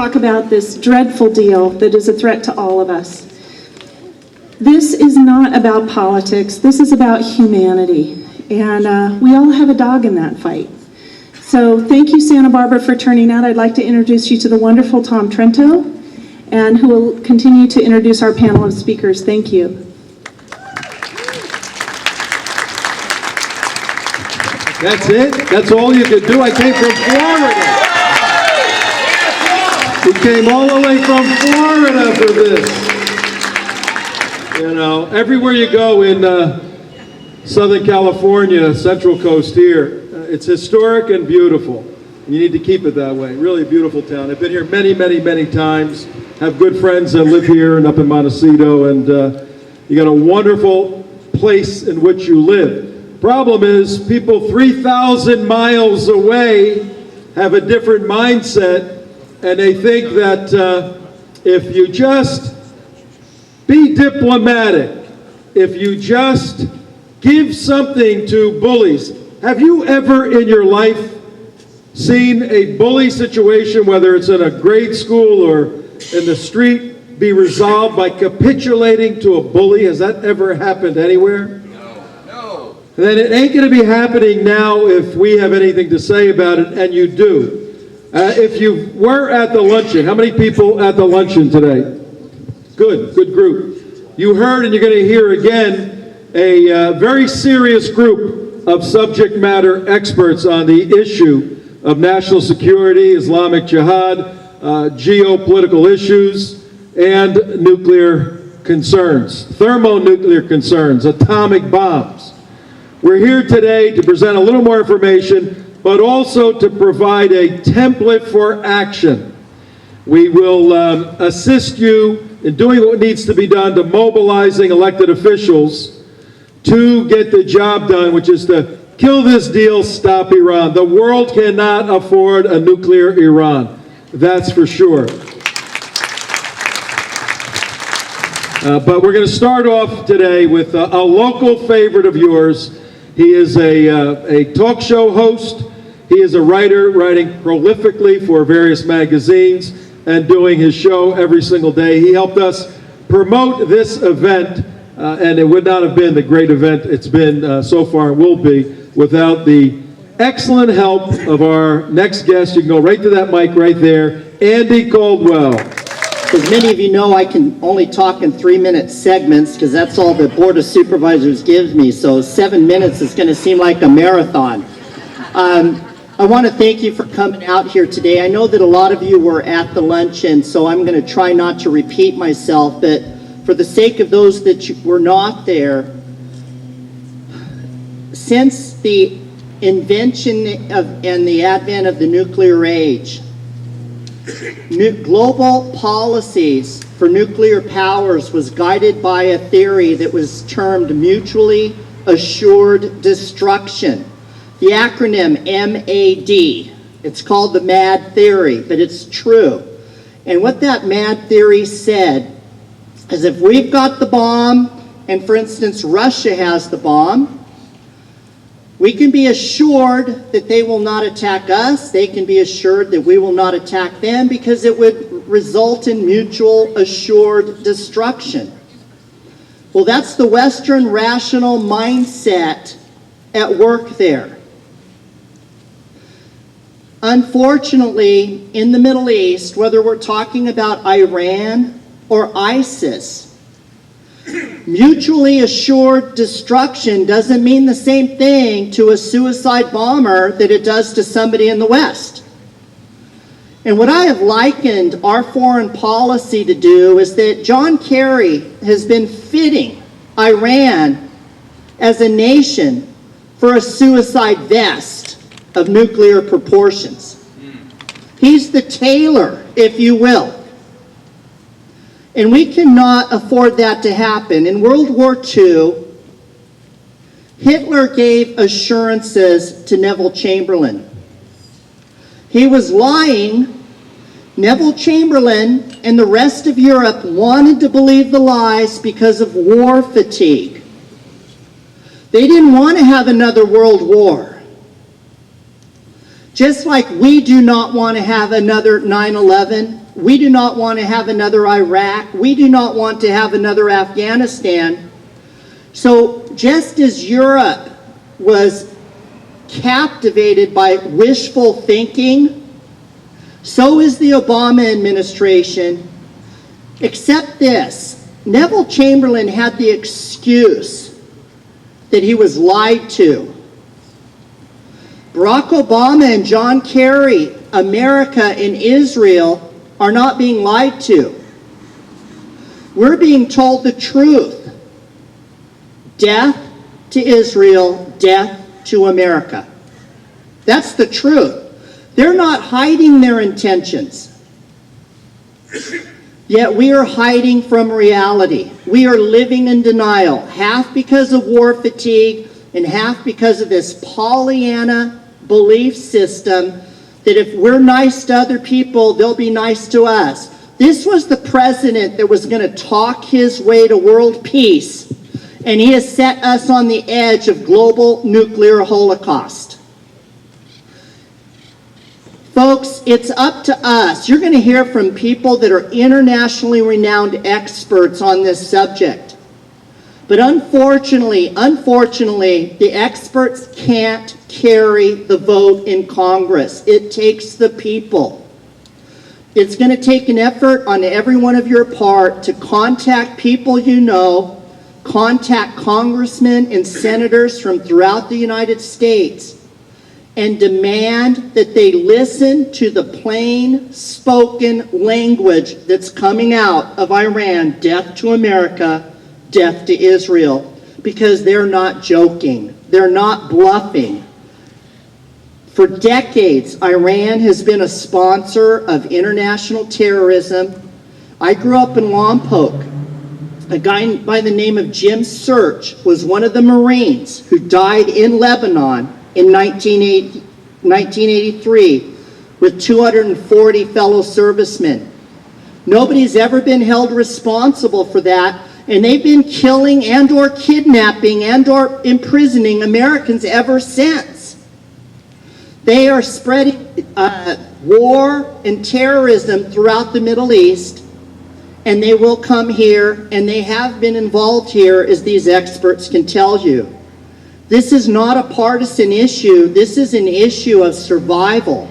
talk about this dreadful deal that is a threat to all of us. This is not about politics. This is about humanity. And we all have a dog in that fight. So thank you, Santa Barbara, for turning out. I'd like to introduce you to the wonderful Tom Trento, and who will continue to introduce our panel of speakers. Thank you. That's it? That's all you could do? I came from Florida. You came all the way from Florida for this. You know, everywhere you go in Southern California, Central Coast here, it's historic and beautiful. You need to keep it that way. Really beautiful town. I've been here many, many, many times. Have good friends that live here and up in Montecito, and you got a wonderful place in which you live. Problem is, people 3,000 miles away have a different mindset, and they think that if you just be diplomatic, if you just give something to bullies. Have you ever in your life seen a bully situation, whether it's in a grade school or in the street, be resolved by capitulating to a bully? Has that ever happened anywhere? No. Then it ain't going to be happening now if we have anything to say about it, and you do. If you were at the luncheon, how many people at the luncheon today? Good group. You heard, and you're going to hear again, a very serious group of subject matter experts on the issue of national security, Islamic Jihad, geopolitical issues, and nuclear concerns, thermonuclear concerns, atomic bombs. We're here today to present a little more information, but also to provide a template for action. We will assist you in doing what needs to be done to mobilizing elected officials to get the job done, which is to kill this deal, stop Iran. The world cannot afford a nuclear Iran. That's for sure. But we're going to start off today with a local favorite of yours. He is a talk show host. He is a writer, writing prolifically for various magazines and doing his show every single day. He helped us promote this event, and it would not have been the great event it's been so far and will be without the excellent help of our next guest. You can go right to that mic right there, Andy Caldwell. As many of you know, I can only talk in 3-minute segments because that's all the Board of Supervisors gives me, so 7 minutes is going to seem like a marathon. I want to thank you for coming out here today. I know that a lot of you were at the luncheon, so I'm going to try not to repeat myself, but for the sake of those that were not there, since the invention of and the advent of the nuclear age, global policies for nuclear powers was guided by a theory that was termed mutually assured destruction. The acronym MAD. It's called the MAD theory, but it's true. And what that MAD theory said is if we've got the bomb, and for instance, Russia has the bomb, we can be assured that they will not attack us. They can be assured that we will not attack them because it would result in mutual assured destruction. Well, that's the Western rational mindset at work there. Unfortunately, in the Middle East, whether we're talking about Iran or ISIS, mutually assured destruction doesn't mean the same thing to a suicide bomber that it does to somebody in the West. And what I have likened our foreign policy to do is that John Kerry has been fitting Iran as a nation for a suicide vest of nuclear proportions. He's the tailor, if you will. And we cannot afford that to happen. In World War II, Hitler gave assurances to Neville Chamberlain. He was lying. Neville Chamberlain and the rest of Europe wanted to believe the lies because of war fatigue. They didn't want to have another world war. Just like we do not want to have another 9/11, We do not want to have another Iraq. We do not want to have another Afghanistan. So just as Europe was captivated by wishful thinking, so is the Obama administration. Except this, Neville Chamberlain had the excuse that he was lied to. Barack Obama and John Kerry, America and Israel are not being lied to. We're being told the truth. Death to Israel, death to America. That's the truth. They're not hiding their intentions. Yet we are hiding from reality. We are living in denial, half because of war fatigue and half because of this Pollyanna belief system that if we're nice to other people, they'll be nice to us. This was the president that was going to talk his way to world peace, and he has set us on the edge of global nuclear holocaust. Folks, it's up to us. You're going to hear from people that are internationally renowned experts on this subject. But unfortunately, the experts can't carry the vote in Congress. It takes the people. It's going to take an effort on every one of your part to contact people you know, contact congressmen and senators from throughout the United States, and demand that they listen to the plain spoken language that's coming out of Iran, death to America, death to Israel, because they're not joking. They're not bluffing. For decades, Iran has been a sponsor of international terrorism. I grew up in Lompoc. A guy by the name of Jim Search was one of the Marines who died in Lebanon in 1983 with 240 fellow servicemen. Nobody's ever been held responsible for that, and they've been killing and or kidnapping and or imprisoning Americans ever since. They are spreading war and terrorism throughout the Middle East, and they will come here, and they have been involved here, as these experts can tell you. This is not a partisan issue. This is an issue of survival.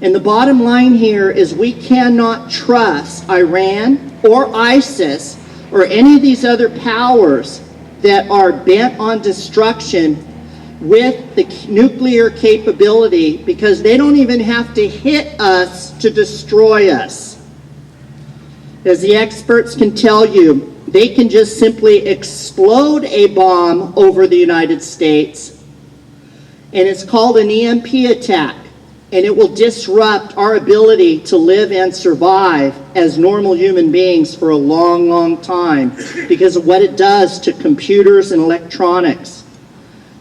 And the bottom line here is we cannot trust Iran or ISIS or any of these other powers that are bent on destruction with the nuclear capability, because they don't even have to hit us to destroy us. As the experts can tell you, they can just simply explode a bomb over the United States, and it's called an EMP attack, and it will disrupt our ability to live and survive as normal human beings for a long, long time because of what it does to computers and electronics.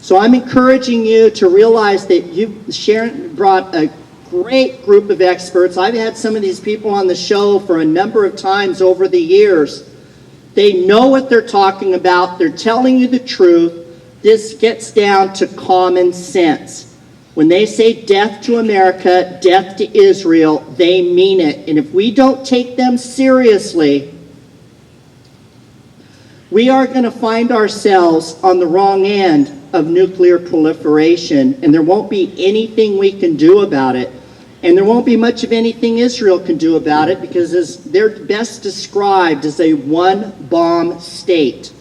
So I'm encouraging you to realize that Sharon brought a great group of experts. I've had some of these people on the show for a number of times over the years. They know what they're talking about. They're telling you the truth. This gets down to common sense. When they say death to America, death to Israel, they mean it. And if we don't take them seriously, we are going to find ourselves on the wrong end of nuclear proliferation, and there won't be anything we can do about it. And there won't be much of anything Israel can do about it, because they're best described as a one-bomb state.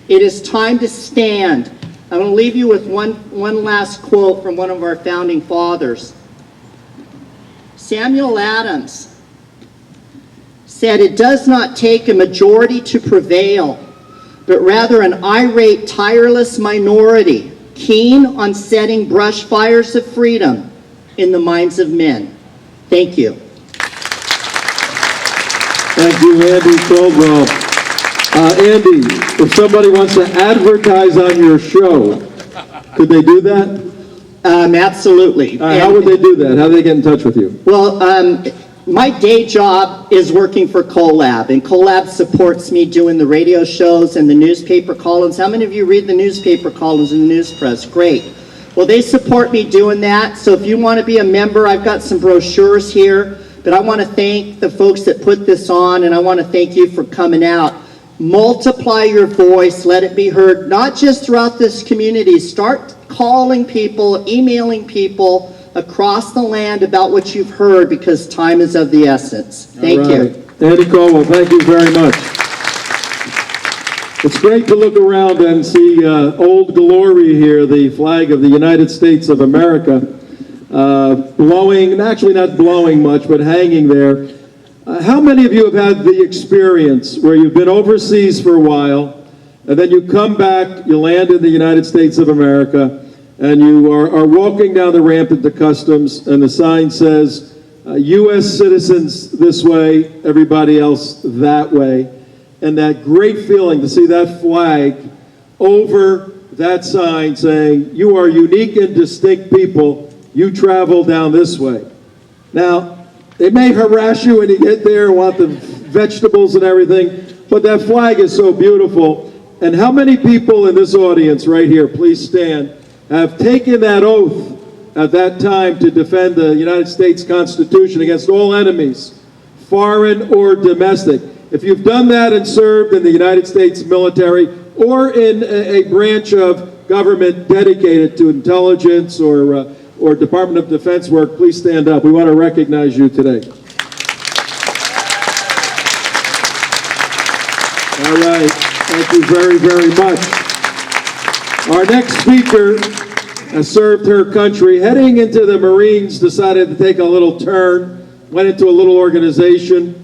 It is time to stand. I'm going to leave you with one last quote from one of our founding fathers. Samuel Adams said, "It does not take a majority to prevail, but rather an irate, tireless minority, keen on setting brush fires of freedom in the minds of men." Thank you. Thank you, Andy Caldwell. Andy, if somebody wants to advertise on your show, could they do that? Absolutely. How would they do that? How do they get in touch with you? Well, my day job is working for CoLab, and CoLab supports me doing the radio shows and the newspaper columns. How many of you read the newspaper columns in the news press? Great. Well, they support me doing that, so if you want to be a member, I've got some brochures here. but I want to thank the folks that put this on, and I want to thank you for coming out. Multiply your voice, let it be heard, not just throughout this community. Start calling people, emailing people across the land about what you've heard, because time is of the essence. Thank you. Andy Caldwell, thank you very much. It's great to look around and see Old Glory here, the flag of the United States of America, blowing, actually not blowing much, but hanging there. How many of you have had the experience where you've been overseas for a while, and then you come back, you land in the United States of America, and you are walking down the ramp at the customs, and the sign says, U.S. citizens this way, everybody else that way. And that great feeling to see that flag over that sign saying, you are unique and distinct people, you travel down this way. Now, they may harass you when you get there, want the vegetables and everything, but that flag is so beautiful. And how many people in this audience right here, please stand, have taken that oath at that time to defend the United States Constitution against all enemies, foreign or domestic? If you've done that and served in the United States military or in a branch of government dedicated to intelligence or Department of Defense work, please stand up. We want to recognize you today. All right. Thank you very, very much. Our next speaker has served her country. Heading into the Marines, decided to take a little turn, went into a little organization.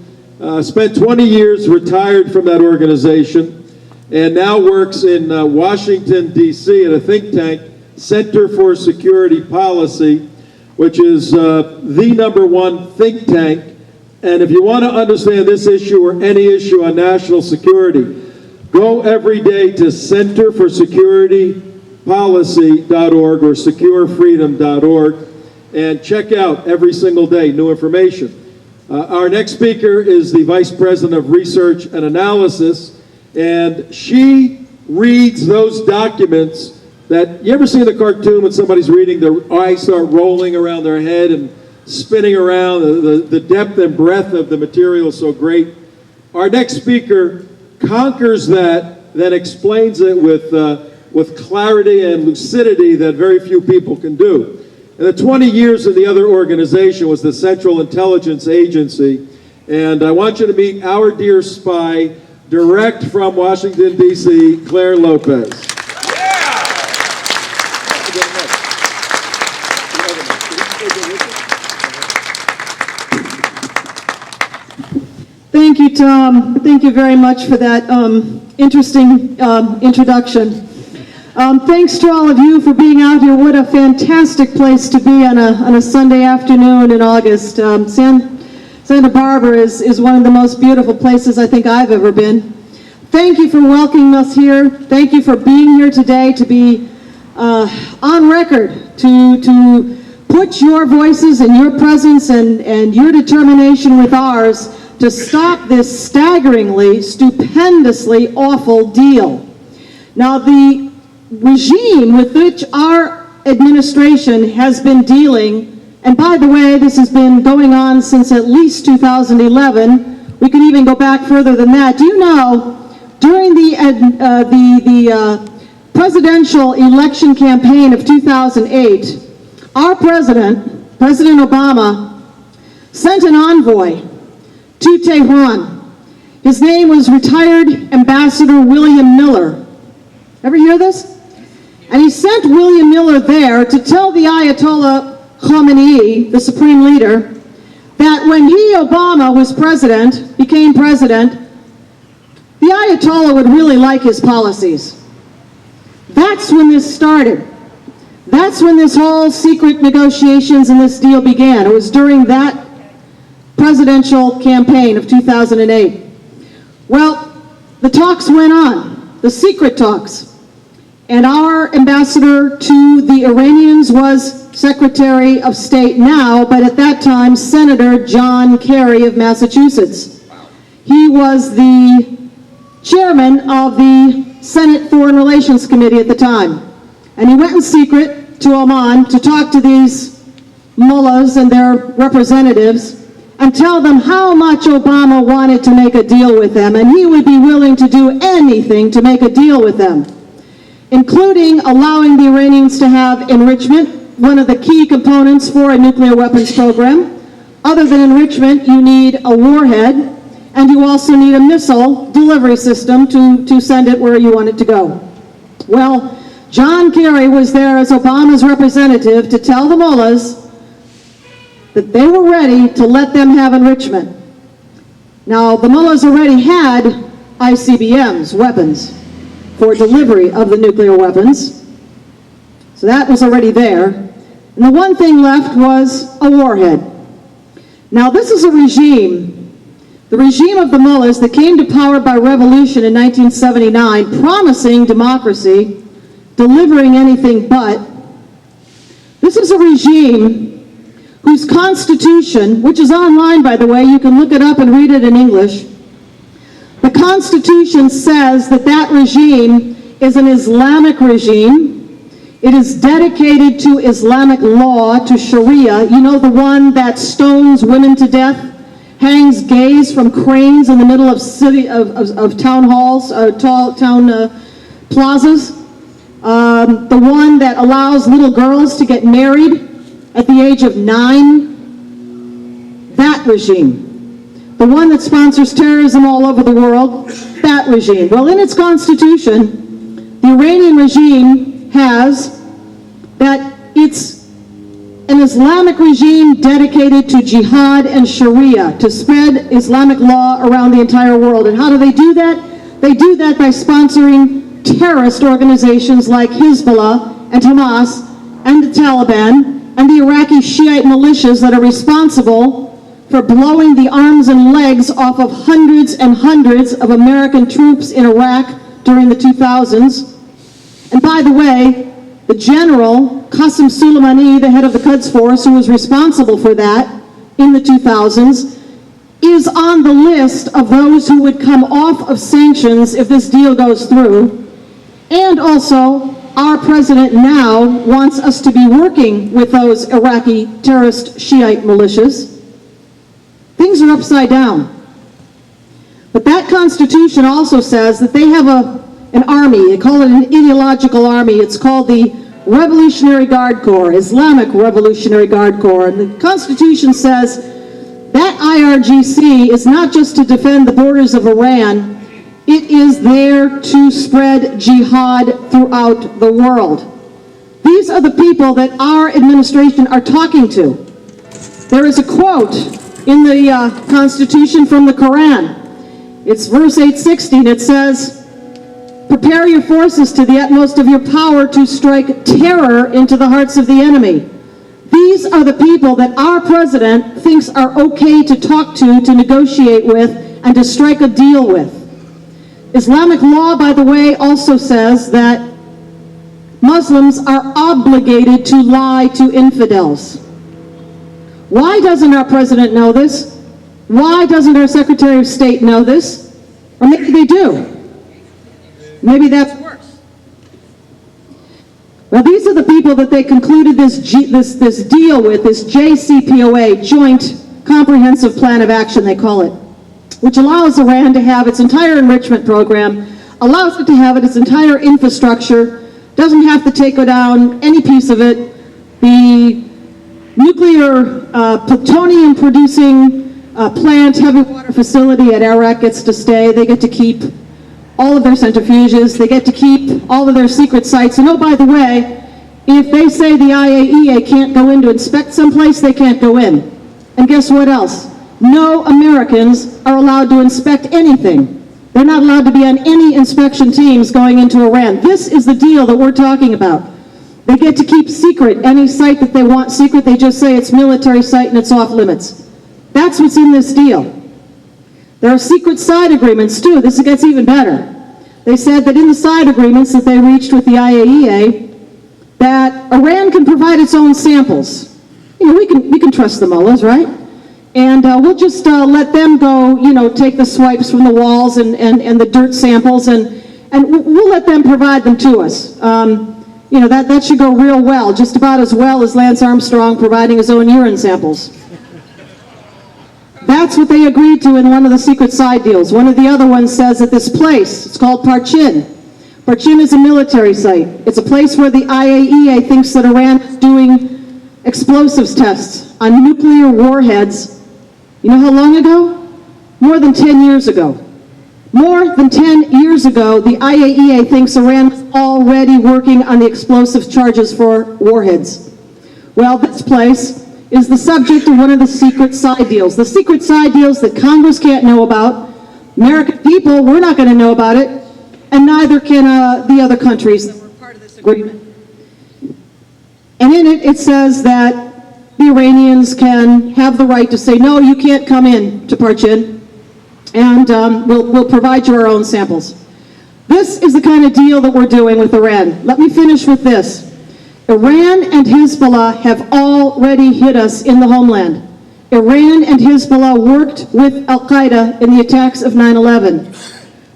Spent 20 years retired from that organization, and now works in Washington, D.C. at a think tank, Center for Security Policy, which is the #1 think tank. And if you want to understand this issue or any issue on national security, go every day to centerforsecuritypolicy.org or securefreedom.org and check out every single day new information. Our next speaker is the Vice President of Research and Analysis, and she reads those documents that, you ever seen the cartoon when somebody's reading, their eyes start rolling around their head and spinning around, the depth and breadth of the material is so great. Our next speaker conquers that, then explains it with clarity and lucidity that very few people can do. And the 20 years in the other organization was the Central Intelligence Agency. And I want you to meet our dear spy, direct from Washington, D.C., Claire Lopez. Thank you, Tom. Thank you very much for that interesting introduction. Thanks to all of you for being out here. What a fantastic place to be on a Sunday afternoon in August. Santa Barbara is one of the most beautiful places I think I've ever been. Thank you for welcoming us here. Thank you for being here today to be on record, to put your voices and your presence and your determination with ours to stop this staggeringly, stupendously awful deal. Now, the regime with which our administration has been dealing, and by the way, this has been going on since at least 2011. We can even go back further than that. Do you know, during the presidential election campaign of 2008, our President Obama, sent an envoy to Tehran. His name was retired Ambassador William Miller. Ever hear this? And he sent William Miller there to tell the Ayatollah Khamenei, the supreme leader, that when he, Obama, became president, the Ayatollah would really like his policies. That's when this started. That's when this whole secret negotiations and this deal began. It was during that presidential campaign of 2008. Well, the talks went on, the secret talks. And our ambassador to the Iranians was Secretary of State now, but at that time, Senator John Kerry of Massachusetts. He was the chairman of the Senate Foreign Relations Committee at the time. And he went in secret to Oman to talk to these mullahs and their representatives. and tell them how much Obama wanted to make a deal with them, and he would be willing to do anything to make a deal with them, including allowing the Iranians to have enrichment, one of the key components for a nuclear weapons program. Other than enrichment, you need a warhead, and you also need a missile delivery system to send it where you want it to go. Well, John Kerry was there as Obama's representative to tell the mullahs that they were ready to let them have enrichment. Now, the mullahs already had ICBMs, weapons, for delivery of the nuclear weapons. So that was already there. And the one thing left was a warhead. Now, this is a regime, the regime of the mullahs that came to power by revolution in 1979, promising democracy, delivering anything but. This is a regime whose constitution, which is online, by the way, you can look it up and read it in English. The Constitution says that that regime is an Islamic regime. It is dedicated to Islamic law, to Sharia. You know, the one that stones women to death, hangs gays from cranes in the middle of town halls, town plazas. The one that allows little girls to get married at the age of 9. That regime. The one that sponsors terrorism all over the world, that regime. Well, in its constitution, the Iranian regime has that it's an Islamic regime dedicated to jihad and Sharia, to spread Islamic law around the entire world. And how do they do that? They do that by sponsoring terrorist organizations like Hezbollah and Hamas and the Taliban and the Iraqi Shiite militias that are responsible for blowing the arms and legs off of hundreds and hundreds of American troops in Iraq during the 2000s. And by the way, the general, Qasem Soleimani, the head of the Quds Force, who was responsible for that in the 2000s, is on the list of those who would come off of sanctions if this deal goes through. And also, our president now wants us to be working with those Iraqi terrorist Shiite militias. Things are upside down. But that constitution also says that they have an army. They call it an ideological army. It's called the Revolutionary Guard Corps, Islamic Revolutionary Guard Corps. And the Constitution says that IRGC is not just to defend the borders of Iran, it is there to spread jihad throughout the world. These are the people that our administration are talking to. There is a quote in the Constitution from the Quran. It's verse 860, and it says, "Prepare your forces to the utmost of your power to strike terror into the hearts of the enemy." These are the people that our president thinks are okay to talk to negotiate with, and to strike a deal with. Islamic law, by the way, also says that Muslims are obligated to lie to infidels. Why doesn't our president know this? Why doesn't our Secretary of State know this? Or maybe they do. Maybe that's worse. Well, these are the people that they concluded this deal with, this JCPOA, Joint Comprehensive Plan of Action, they call it, which allows Iran to have its entire enrichment program, allows it to have its entire infrastructure, doesn't have to take down any piece of it. The nuclear plutonium-producing plant, heavy water facility at Arak gets to stay. They get to keep all of their centrifuges. They get to keep all of their secret sites. And oh, by the way, if they say the IAEA can't go in to inspect someplace, they can't go in. And guess what else? No Americans are allowed to inspect anything. They're not allowed to be on any inspection teams going into Iran. This is the deal that we're talking about. They get to keep secret any site that they want secret. They just say it's military site and it's off limits. That's what's in this deal. There are secret side agreements too. This gets even better. They said that in the side agreements that they reached with the IAEA, that Iran can provide its own samples. You know, we can trust the mullahs, right? And we'll just let them go, you know, take the swipes from the walls and the dirt samples, and we'll let them provide them to us. You know, that should go real well, just about as well as Lance Armstrong providing his own urine samples. That's what they agreed to in one of the secret side deals. One of the other ones says that this place, it's called Parchin. Parchin is a military site. It's a place where the IAEA thinks that Iran is doing explosives tests on nuclear warheads. You know how long ago? More than 10 years ago. More than 10 years ago, the IAEA thinks Iran was already working on the explosive charges for warheads. Well, this place is the subject of one of the secret side deals. The secret side deals that Congress can't know about. American people, we're not going to know about it, and neither can the other countries that were part of this agreement. And in it, it says that the Iranians can have the right to say, no, you can't come in to Parchin, and we'll provide you our own samples. This is the kind of deal that we're doing with Iran. Let me finish with this. Iran and Hezbollah have already hit us in the homeland. Iran and Hezbollah worked with Al-Qaeda in the attacks of 9/11.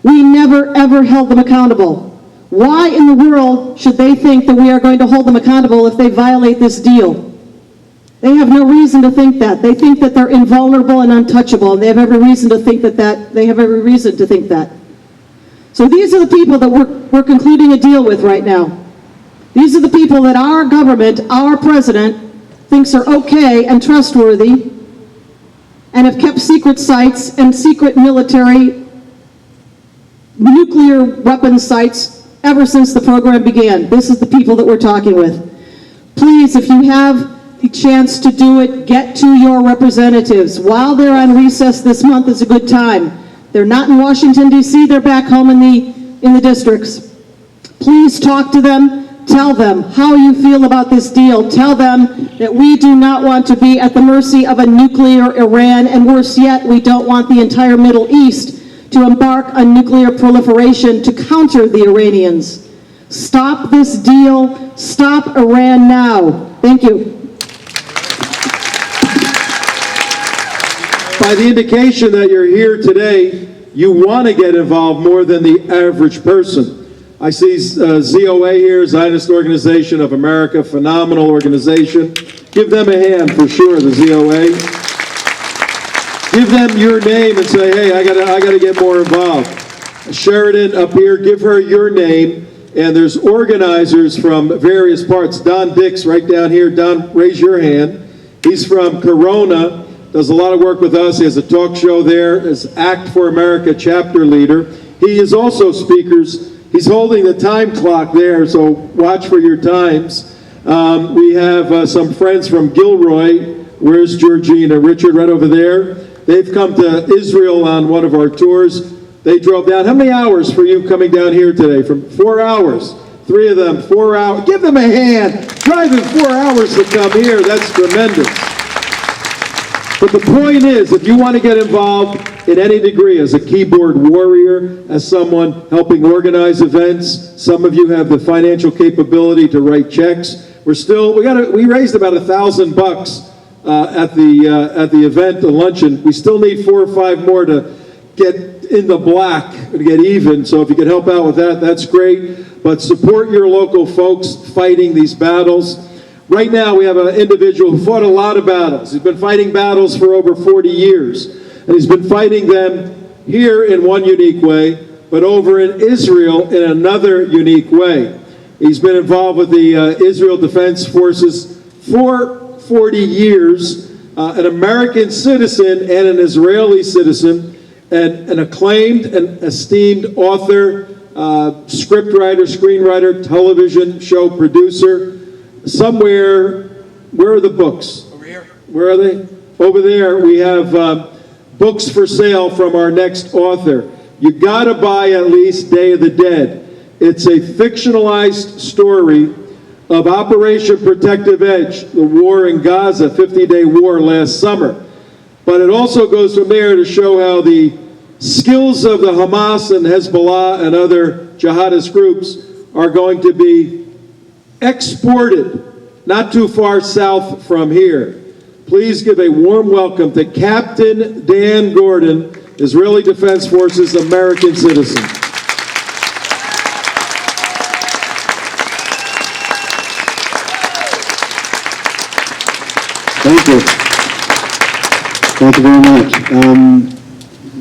We never, ever held them accountable. Why in the world should they think that we are going to hold them accountable if they violate this deal? They have no reason to think that. They think that they're invulnerable and untouchable, and they have every reason to think that. So these are the people that we're concluding a deal with right now. These are the people that our government, our president, thinks are okay and trustworthy and have kept secret sites and secret military nuclear weapon sites ever since the program began. This is the people that we're talking with. Please, if you have the chance to do it, get to your representatives. While they're on recess this month is a good time. They're not in Washington, D.C., they're back home in the districts. Please talk to them. Tell them how you feel about this deal. Tell them that we do not want to be at the mercy of a nuclear Iran, and worse yet, we don't want the entire Middle East to embark on nuclear proliferation to counter the Iranians. Stop this deal. Stop Iran now. Thank you. By the indication that you're here today, you want to get involved more than the average person. I see ZOA here, Zionist Organization of America, phenomenal organization. Give them a hand for sure, the ZOA. Give them your name and say, hey, I gotta get more involved. Sheridan up here, give her your name. And there's organizers from various parts. Don Dix right down here. Don, raise your hand. He's from Corona, does a lot of work with us. He has a talk show there as Act for America chapter leader. He is also speakers. He's holding the time clock there, so watch for your times. We have some friends from Gilroy. Where's Georgina? Richard, right over there. They've come to Israel on one of our tours. They drove down. How many hours for you coming down here today? From 4 hours. 3 of them, 4 hours. Give them a hand. Driving 4 hours to come here, that's tremendous. But the point is, if you want to get involved in any degree as a keyboard warrior, as someone helping organize events, some of you have the financial capability to write checks. We raised about $1,000 at the event, the luncheon. We still need 4 or 5 more to get in the black, to get even. So if you could help out with that, that's great. But support your local folks fighting these battles. Right now, we have an individual who fought a lot of battles. He's been fighting battles for over 40 years. And he's been fighting them here in one unique way, but over in Israel in another unique way. He's been involved with the Israel Defense Forces for 40 years, an American citizen and an Israeli citizen, and an acclaimed and esteemed author, scriptwriter, screenwriter, television show producer. Somewhere, where are the books? Over here. Where are they? Over there, we have books for sale from our next author. You gotta buy at least Day of the Dead. It's a fictionalized story of Operation Protective Edge, the war in Gaza, 50-day war last summer. But it also goes from there to show how the skills of the Hamas and Hezbollah and other jihadist groups are going to be exported not too far south from here. Please give a warm welcome to Captain Dan Gordon, Israeli Defense Forces American citizen. Thank you. Thank you very much.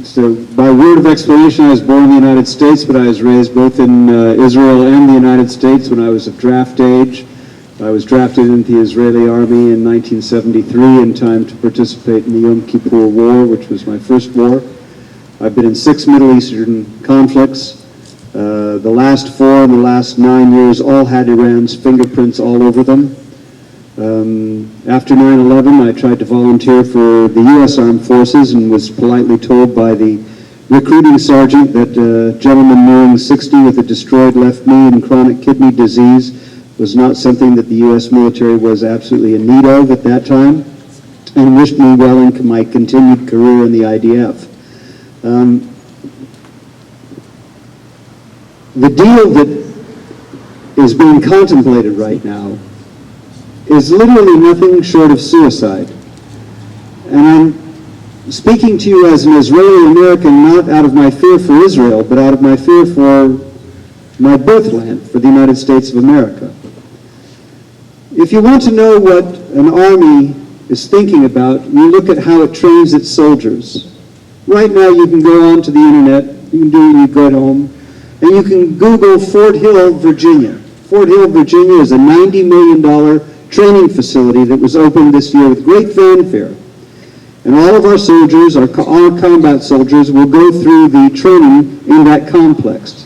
So by word of explanation, I was born in the United States, but I was raised both in Israel and the United States when I was of draft age. I was drafted into the Israeli army in 1973 in time to participate in the Yom Kippur War, which was my first war. I've been in 6 Middle Eastern conflicts. The last 4 and the last 9 years all had Iran's fingerprints all over them. After 9/11, I tried to volunteer for the U.S. Armed Forces and was politely told by the recruiting sergeant that a gentleman nearing 60 with a destroyed left knee and chronic kidney disease was not something that the U.S. military was absolutely in need of at that time, and wished me well in my continued career in the IDF. The deal that is being contemplated right now is literally nothing short of suicide. And I'm speaking to you as an Israeli American, not out of my fear for Israel, but out of my fear for my birthland, for the United States of America. If you want to know what an army is thinking about, you look at how it trains its soldiers. Right now you can go onto the internet, you can do it when you go home, and you can Google Fort Hill, Virginia. Fort Hill, Virginia is a $90 million training facility that was opened this year with great fanfare. And all of our soldiers, our combat soldiers, will go through the training in that complex.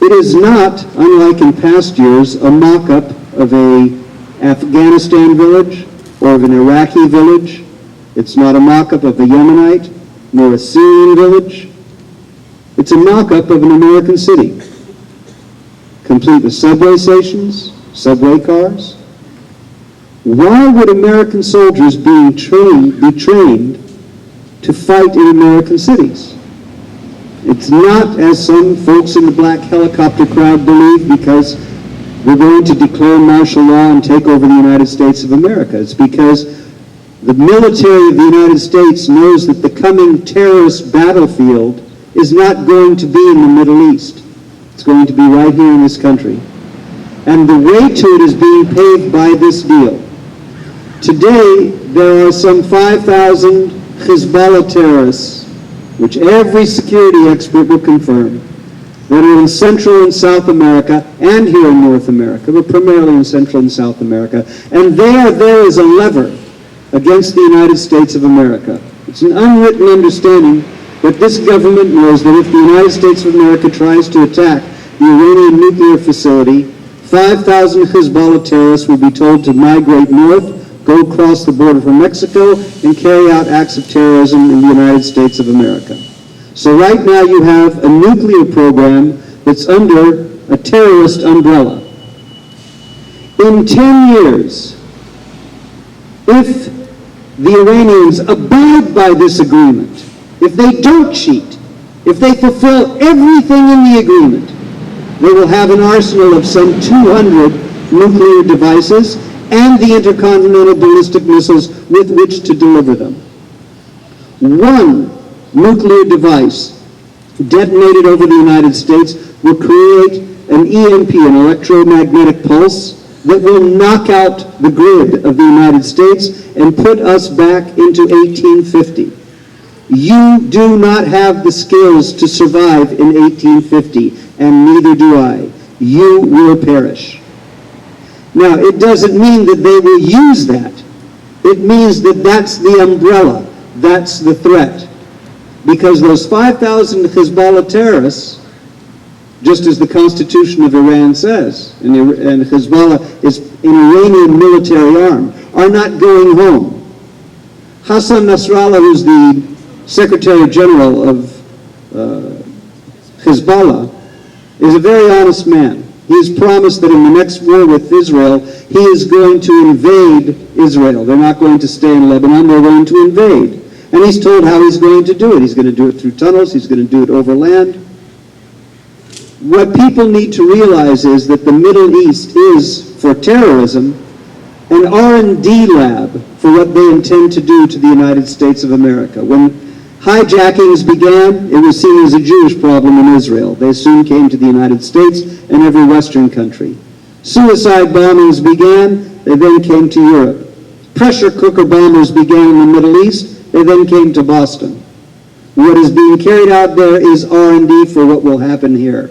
It is not, unlike in past years, a mock-up of an Afghanistan village or of an Iraqi village. It's not a mock-up of a Yemenite nor a Syrian village. It's a mock-up of an American city, complete with subway stations, subway cars. Why would American soldiers be trained to fight in American cities? It's not, as some folks in the black helicopter crowd believe, because we're going to declare martial law and take over the United States of America. It's because the military of the United States knows that the coming terrorist battlefield is not going to be in the Middle East. It's going to be right here in this country. And the way to it is being paved by this deal. Today, there are some 5,000 Hezbollah terrorists, which every security expert will confirm, that are in Central and South America and here in North America, but primarily in Central and South America. And they are there as a lever against the United States of America. It's an unwritten understanding that this government knows that if the United States of America tries to attack the Iranian nuclear facility, 5,000 Hezbollah terrorists will be told to migrate north, go across the border from Mexico, and carry out acts of terrorism in the United States of America. So right now you have a nuclear program that's under a terrorist umbrella. In 10 years, if the Iranians abide by this agreement, if they don't cheat, if they fulfill everything in the agreement, they will have an arsenal of some 200 nuclear devices and the intercontinental ballistic missiles with which to deliver them. One nuclear device detonated over the United States will create an EMP, an electromagnetic pulse, that will knock out the grid of the United States and put us back into 1850. You do not have the skills to survive in 1850, and neither do I. You will perish. Now, it doesn't mean that they will use that. It means that that's the umbrella. That's the threat. Because those 5,000 Hezbollah terrorists, just as the Constitution of Iran says, and Hezbollah is an Iranian military arm, are not going home. Hassan Nasrallah, who's the Secretary General of Hezbollah, is a very honest man. He's promised that in the next war with Israel, he is going to invade Israel. They're not going to stay in Lebanon, they're going to invade. And he's told how he's going to do it. He's going to do it through tunnels, he's going to do it over land. What people need to realize is that the Middle East is, for terrorism, an R&D lab for what they intend to do to the United States of America. When hijackings began, it was seen as a Jewish problem in Israel. They soon came to the United States and every Western country. Suicide bombings began, they then came to Europe. Pressure cooker bombers began in the Middle East, They then came to Boston. What is being carried out there is R&D for what will happen here.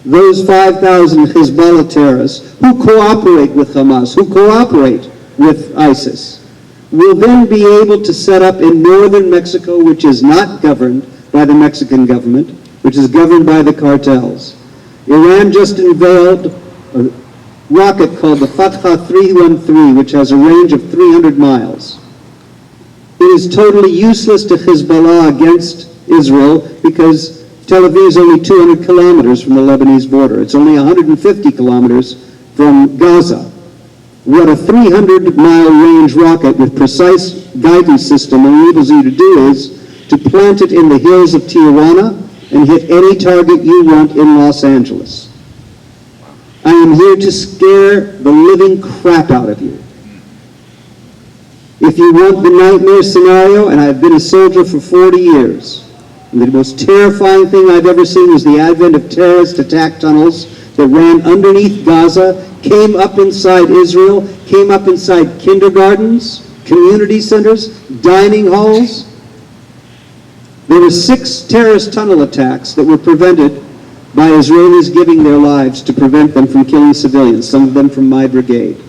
Those 5,000 Hezbollah terrorists who cooperate with Hamas, who cooperate with ISIS, will then be able to set up in northern Mexico, which is not governed by the Mexican government, which is governed by the cartels. Iran just unveiled a rocket called the Fakhra 313, which has a range of 300 miles. It is totally useless to Hezbollah against Israel because Tel Aviv is only 200 kilometers from the Lebanese border. It's only 150 kilometers from Gaza. What a 300-mile range rocket with precise guidance system enables you to do is to plant it in the hills of Tijuana and hit any target you want in Los Angeles. I am here to scare the living crap out of you. If you want the nightmare scenario, and I've been a soldier for 40 years, and the most terrifying thing I've ever seen was the advent of terrorist attack tunnels that ran underneath Gaza, came up inside Israel, came up inside kindergartens, community centers, dining halls. There were 6 terrorist tunnel attacks that were prevented by Israelis giving their lives to prevent them from killing civilians, some of them from my brigade.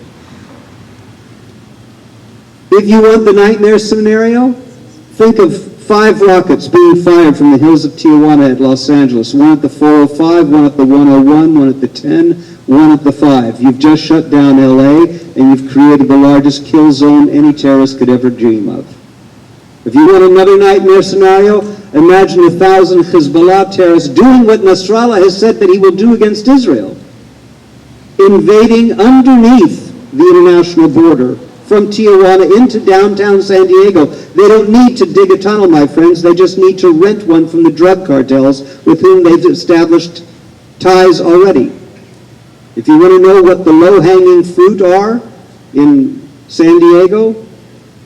If you want the nightmare scenario, think of 5 rockets being fired from the hills of Tijuana at Los Angeles. One at the 405, one at the 101, one at the 10, one at the 5. You've just shut down LA, and you've created the largest kill zone any terrorist could ever dream of. If you want another nightmare scenario, imagine 1,000 Hezbollah terrorists doing what Nasrallah has said that he will do against Israel, invading underneath the international border from Tijuana into downtown San Diego. They don't need to dig a tunnel, my friends. They just need to rent one from the drug cartels with whom they've established ties already. If you want to know what the low-hanging fruit are in San Diego,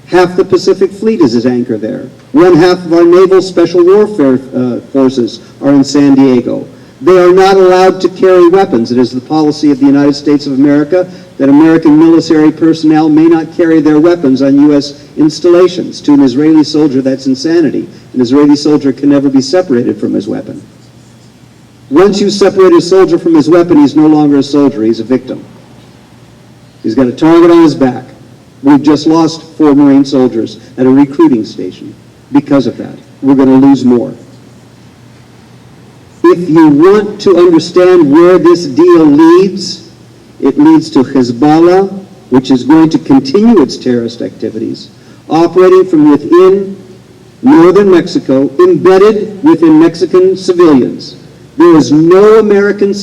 half the Pacific Fleet is at anchor there. 1/2 of our naval special warfare forces are in San Diego. They are not allowed to carry weapons. It is the policy of the United States of America that American military personnel may not carry their weapons on U.S. installations. To an Israeli soldier, that's insanity. An Israeli soldier can never be separated from his weapon. Once you separate a soldier from his weapon, he's no longer a soldier, he's a victim. He's got a target on his back. We've just lost 4 Marine soldiers at a recruiting station because of that. We're going to lose more. If you want to understand where this deal leads, it leads to Hezbollah, which is going to continue its terrorist activities, operating from within northern Mexico, embedded within Mexican civilians. There is no American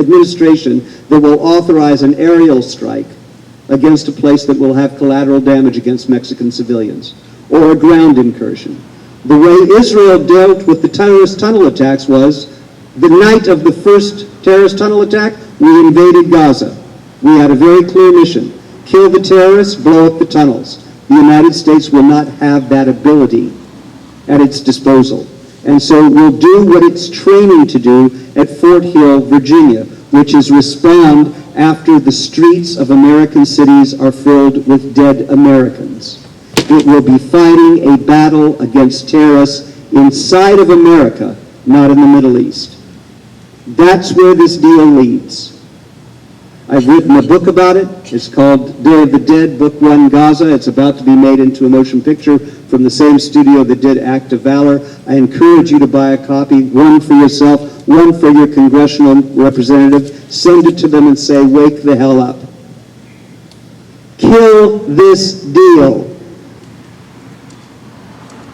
administration that will authorize an aerial strike against a place that will have collateral damage against Mexican civilians, or a ground incursion. The way Israel dealt with the terrorist tunnel attacks was, the night of the first terrorist tunnel attack, we invaded Gaza. We had a very clear mission: kill the terrorists, blow up the tunnels. The United States will not have that ability at its disposal. And so we'll do what it's training to do at Fort Hill, Virginia, which is respond after the streets of American cities are filled with dead Americans. It will be fighting a battle against terrorists inside of America, not in the Middle East. That's where this deal leads. I've written a book about it. It's called Day of the Dead, Book 1, Gaza. It's about to be made into a motion picture from the same studio that did Act of Valor. I encourage you to buy a copy, one for yourself, one for your congressional representative. Send it to them and say, wake the hell up. Kill this deal.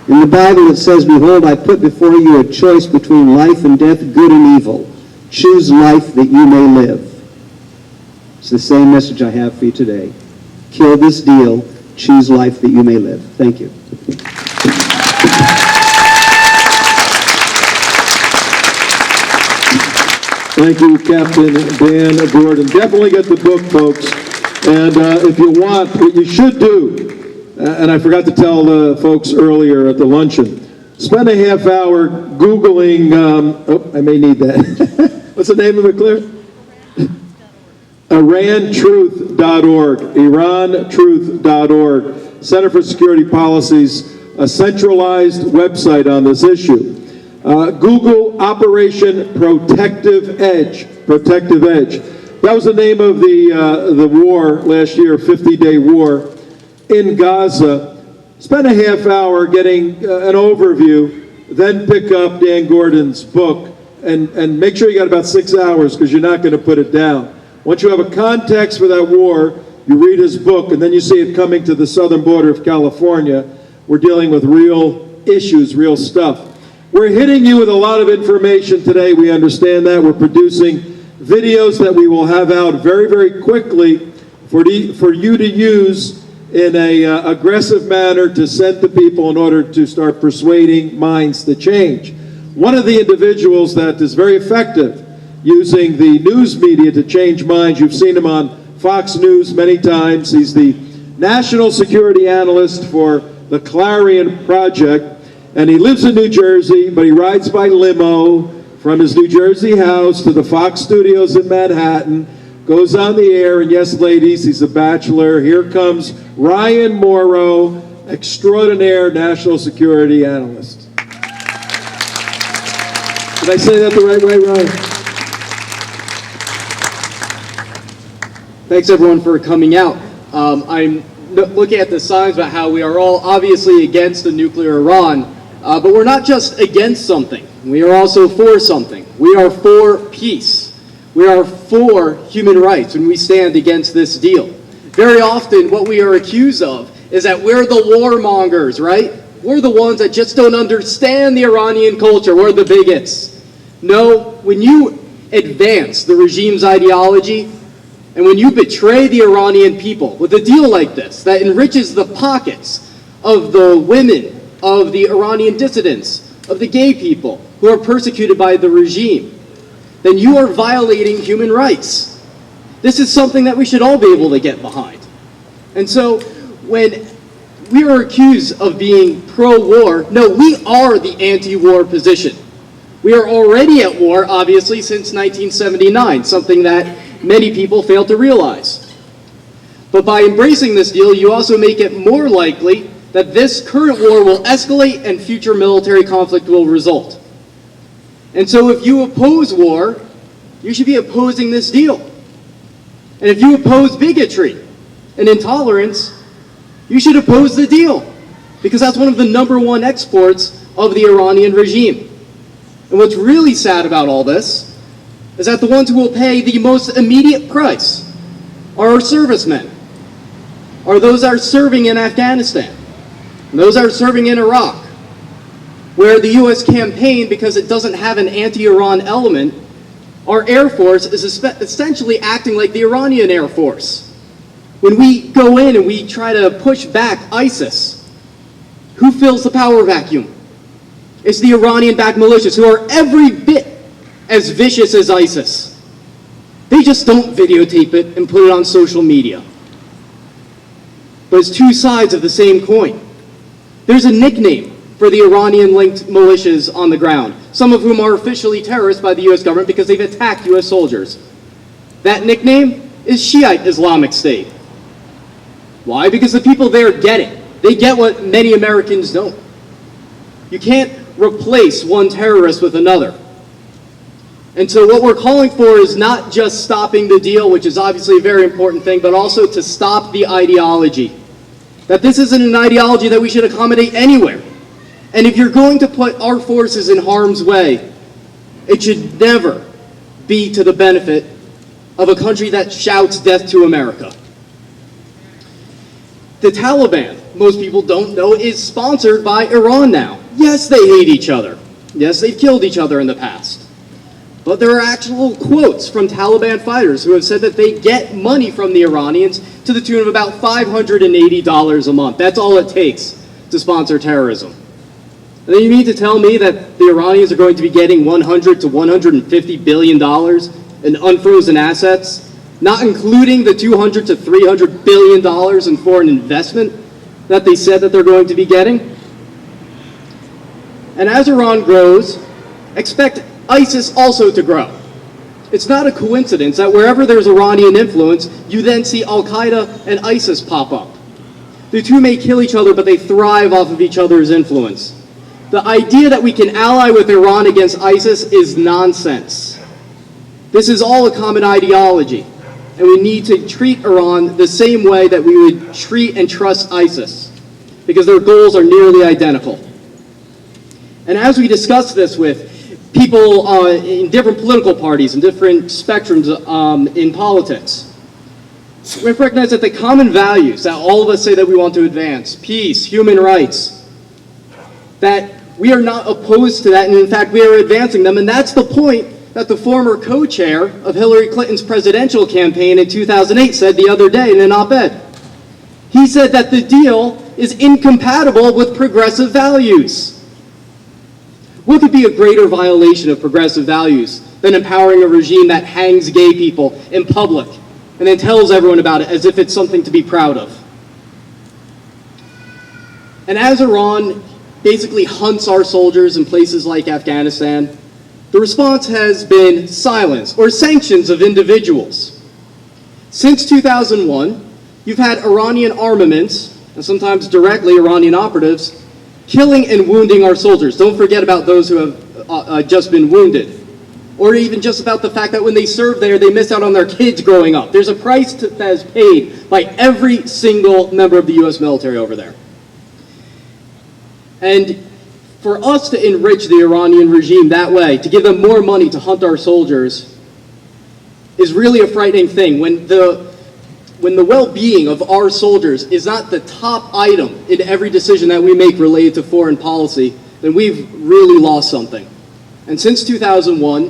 In the Bible it says, behold, I put before you a choice between life and death, good and evil. Choose life that you may live. It's the same message I have for you today. Kill this deal, choose life that you may live. Thank you. Thank you, Captain Dan Gordon. Definitely get the book, folks. And if you want, what you should do, and I forgot to tell the folks earlier at the luncheon, spend a half hour Googling, I may need that. What's the name of it, Claire? IranTruth.org. IranTruth.org. Center for Security Policy's a centralized website on this issue. Google Operation Protective Edge. Protective Edge. That was the name of the war last year, 50-day war in Gaza. Spend a half hour getting an overview, then pick up Dan Gordon's book, and make sure you got about 6 hours because you're not going to put it down. Once you have a context for that war, you read his book, and then you see it coming to the southern border of California. We're dealing with real issues, real stuff. We're hitting you with a lot of information today. We understand that. We're producing videos that we will have out very, very quickly for you to use in an aggressive manner to send to people in order to start persuading minds to change. One of the individuals that is very effective using the news media to change minds, you've seen him on Fox News many times. He's the national security analyst for the CLARION project, and he lives in New Jersey, but he rides by limo from his New Jersey house to the Fox studios in Manhattan, goes on the air, and yes, ladies, he's a bachelor. Here comes Ryan Morrow, extraordinaire national security analyst. Did I say that the right way, Ryan? Thanks everyone for coming out. I'm looking at the signs about how we are all obviously against the nuclear Iran, but we're not just against something. We are also for something. We are for peace. We are for human rights when we stand against this deal. Very often what we are accused of is that we're the warmongers, right? We're the ones that just don't understand the Iranian culture. We're the bigots. No, when you advance the regime's ideology, and when you betray the Iranian people with a deal like this that enriches the pockets of the women, of the Iranian dissidents, of the gay people who are persecuted by the regime, then you are violating human rights. This is something that we should all be able to get behind. And so when we are accused of being pro-war, no, we are the anti-war position. We are already at war, obviously, since 1979, something that many people fail to realize. But by embracing this deal, you also make it more likely that this current war will escalate and future military conflict will result. And so if you oppose war, you should be opposing this deal. And if you oppose bigotry and intolerance, you should oppose the deal, because that's one of the #1 exports of the Iranian regime. And what's really sad about all this is that the ones who will pay the most immediate price are our servicemen, are those that are serving in Afghanistan, and those that are serving in Iraq, where the U.S. campaign, because it doesn't have an anti-Iran element, our Air Force is essentially acting like the Iranian Air Force. When we go in and we try to push back ISIS, who fills the power vacuum? It's the Iranian-backed militias, who are every bit as vicious as ISIS. They just don't videotape it and put it on social media. But it's two sides of the same coin. There's a nickname for the Iranian-linked militias on the ground, some of whom are officially terrorists by the U.S. government because they've attacked U.S. soldiers. That nickname is Shiite Islamic State. Why? Because the people there get it. They get what many Americans don't. You can't replace one terrorist with another. And so what we're calling for is not just stopping the deal, which is obviously a very important thing, but also to stop the ideology. That this isn't an ideology that we should accommodate anywhere. And if you're going to put our forces in harm's way, it should never be to the benefit of a country that shouts death to America. The Taliban, most people don't know, is sponsored by Iran now. Yes, they hate each other. Yes, they've killed each other in the past. But there are actual quotes from Taliban fighters who have said that they get money from the Iranians to the tune of about $580 a month. That's all it takes to sponsor terrorism. And then you mean to tell me that the Iranians are going to be getting $100 to $150 billion in unfrozen assets, not including the $200 to $300 billion in foreign investment that they said that they're going to be getting? And as Iran grows, expect ISIS also to grow. It's not a coincidence that wherever there's Iranian influence, you then see Al-Qaeda and ISIS pop up. The two may kill each other, but they thrive off of each other's influence. The idea that we can ally with Iran against ISIS is nonsense. This is all a common ideology, and we need to treat Iran the same way that we would treat and trust ISIS, because their goals are nearly identical. And as we discuss this with people in different political parties and different spectrums in politics, we have to recognize that the common values that all of us say that we want to advance, peace, human rights, that we are not opposed to that, and in fact we are advancing them, and that's the point that the former co-chair of Hillary Clinton's presidential campaign in 2008 said the other day in an op-ed. He said that the deal is incompatible with progressive values. What could be a greater violation of progressive values than empowering a regime that hangs gay people in public and then tells everyone about it as if it's something to be proud of? And as Iran basically hunts our soldiers in places like Afghanistan, the response has been silence or sanctions of individuals. Since 2001, you've had Iranian armaments, and sometimes directly Iranian operatives, killing and wounding our soldiers. Don't forget about those who have just been wounded. Or even just about the fact that when they serve there, they miss out on their kids growing up. There's a price that is paid by every single member of the U.S. military over there. And for us to enrich the Iranian regime that way, to give them more money to hunt our soldiers, is really a frightening thing. When the well-being of our soldiers is not the top item in every decision that we make related to foreign policy, then we've really lost something. And since 2001,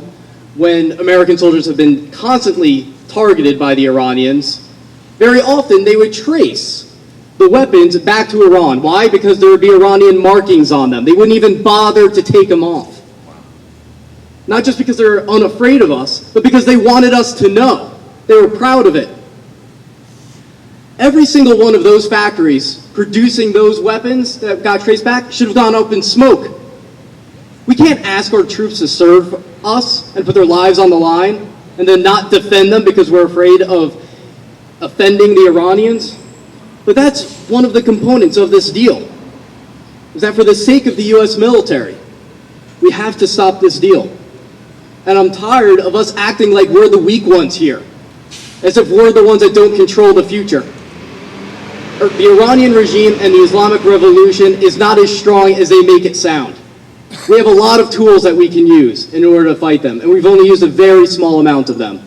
when American soldiers have been constantly targeted by the Iranians, very often they would trace the weapons back to Iran. Why? Because there would be Iranian markings on them. They wouldn't even bother to take them off. Not just because they're unafraid of us, but because they wanted us to know. They were proud of it. Every single one of those factories producing those weapons that got traced back should have gone up in smoke. We can't ask our troops to serve us and put their lives on the line and then not defend them because we're afraid of offending the Iranians. But that's one of the components of this deal, is that for the sake of the U.S. military, we have to stop this deal. And I'm tired of us acting like we're the weak ones here, as if we're the ones that don't control the future. The Iranian regime and the Islamic Revolution is not as strong as they make it sound. We have a lot of tools that we can use in order to fight them, and we've only used a very small amount of them.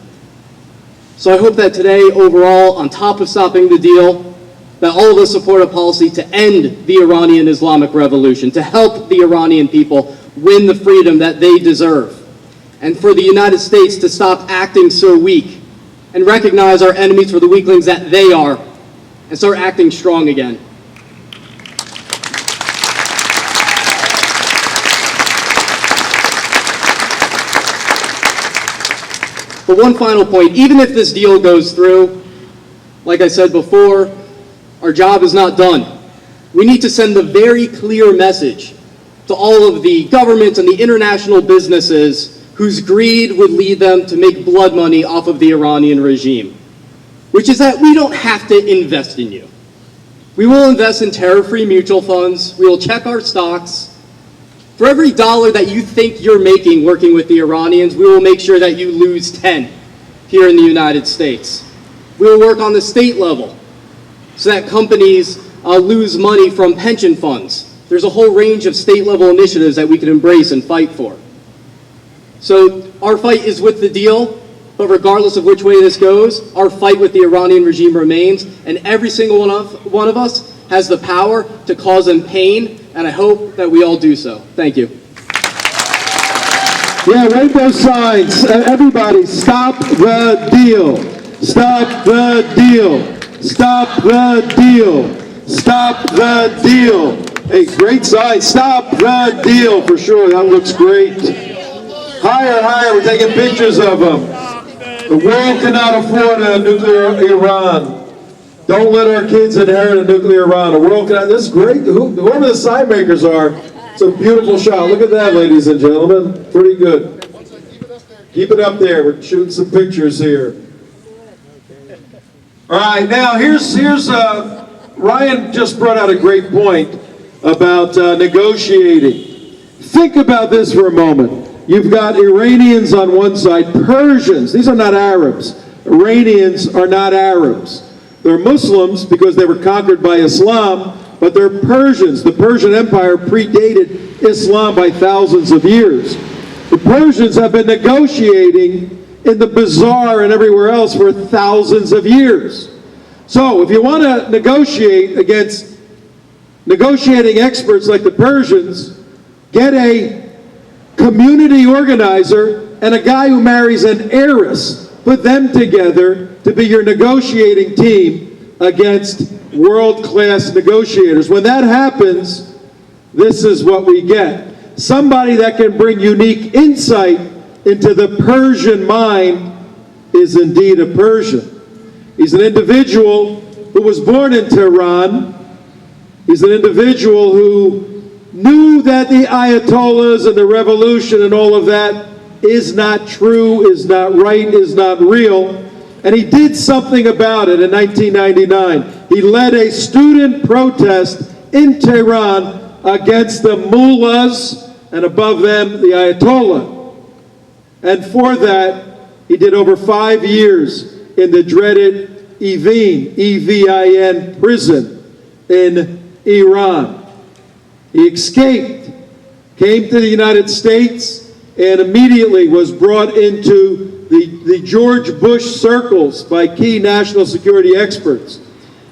So I hope that today, overall, on top of stopping the deal, that all of us support a policy to end the Iranian Islamic Revolution, to help the Iranian people win the freedom that they deserve, and for the United States to stop acting so weak and recognize our enemies for the weaklings that they are, and start acting strong again. But one final point, even if this deal goes through, like I said before, our job is not done. We need to send a very clear message to all of the governments and the international businesses whose greed would lead them to make blood money off of the Iranian regime, which is that we don't have to invest in you. We will invest in terror-free mutual funds. We will check our stocks. For every dollar that you think you're making working with the Iranians, we will make sure that you lose 10 here in the United States. We will work on the state level so that companies lose money from pension funds. There's a whole range of state-level initiatives that we can embrace and fight for. So our fight is with the deal, but regardless of which way this goes, our fight with the Iranian regime remains, and every single one of us has the power to cause them pain, and I hope that we all do so. Thank you. Yeah, wave those signs. Everybody, stop the deal. Stop the deal. Stop the deal. Stop the deal. Hey, great sign. Stop the deal for sure. That looks great. Higher, higher. We're taking pictures of them. The world cannot afford a nuclear Iran. Don't let our kids inherit a nuclear Iran. The world cannot. This is great. Whoever the sign makers are, it's a beautiful shot. Look at that, ladies and gentlemen. Pretty good. Keep it up there. We're shooting some pictures here. All right, now here's Ryan just brought out a great point about negotiating. Think about this for a moment. You've got Iranians on one side, Persians. These are not Arabs. Iranians are not Arabs. They're Muslims because they were conquered by Islam, but they're Persians. The Persian Empire predated Islam by thousands of years. The Persians have been negotiating in the bazaar and everywhere else for thousands of years. So if you want to negotiate against negotiating experts like the Persians, get a community organizer and a guy who marries an heiress. Put them together to be your negotiating team against world-class negotiators. When that happens, this is what we get. Somebody that can bring unique insight into the Persian mind is indeed a Persian. He's an individual who was born in Tehran. He's an individual who knew that the Ayatollahs and the revolution and all of that is not true, is not right, is not real. And he did something about it in 1999. He led a student protest in Tehran against the mullahs and above them the Ayatollah. And for that, he did over 5 years in the dreaded Evin, E-V-I-N prison in Iran. He escaped, came to the United States, and immediately was brought into the George Bush circles by key national security experts.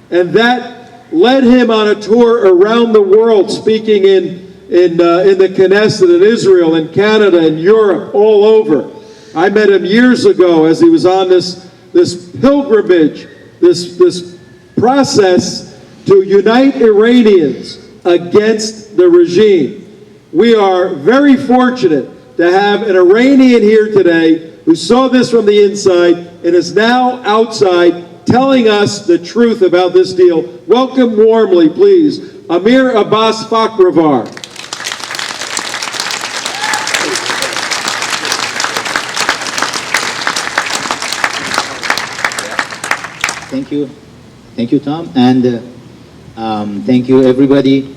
And that led him on a tour around the world, speaking in the Knesset in Israel, in Canada, in Europe, all over. I met him years ago as he was on this pilgrimage, this process to unite Iranians against the regime. We are very fortunate to have an Iranian here today who saw this from the inside and is now outside telling us the truth about this deal. Welcome warmly, please, Amir Abbas Fakraar. Thank you, Tom, and thank you, everybody.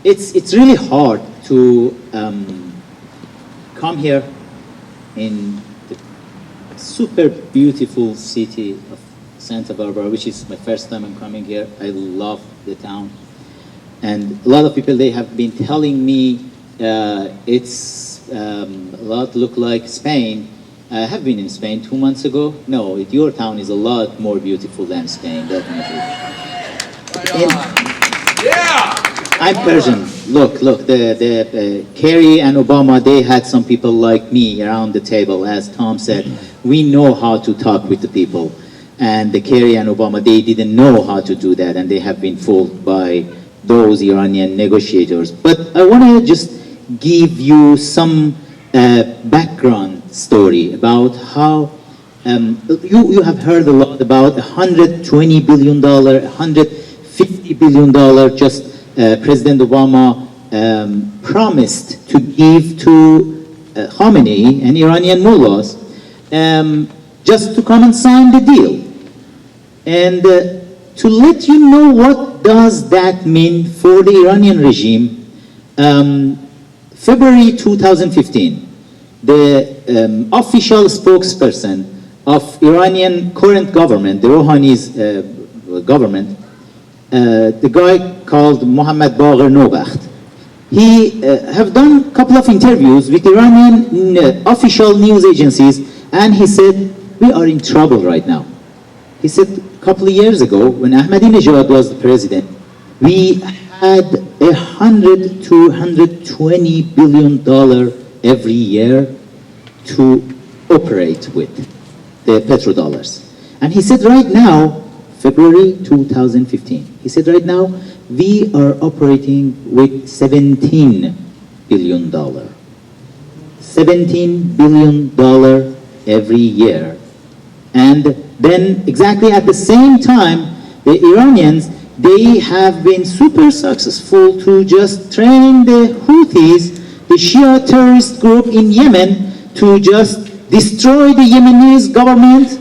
It's really hard to come here in the super beautiful city of Santa Barbara, which is my first time I'm coming here. I love the town, and a lot of people, they have been telling me it's a lot look like Spain. I have been in Spain 2 months ago. No, your town is a lot more beautiful than Spain, definitely. I'm Persian. Look, the Kerry and Obama, they had some people like me around the table. As Tom said, we know how to talk with the people. And the Kerry and Obama, they didn't know how to do that, and they have been fooled by those Iranian negotiators. But I want to just give you some background story about how you have heard a lot about $120 billion, $150 billion just President Obama promised to give to Khamenei and Iranian mullahs just to come and sign the deal. And to let you know what does that mean for the Iranian regime, February 2015, the official spokesperson of Iranian current government, the Rouhani's government, the guy called Mohammad Bagher Nobakht, he have done a couple of interviews with Iranian official news agencies, and he said, we are in trouble right now. He said a couple of years ago, when Ahmadinejad was the president, we had $100 to $120 billion every year to operate with the petrodollars. And he said right now, February 2015, he said right now, we are operating with $17 billion. $17 billion every year. And then exactly at the same time, the Iranians, they have been super successful to just train the Houthis, the Shia terrorist group in Yemen, to just destroy the Yemenis government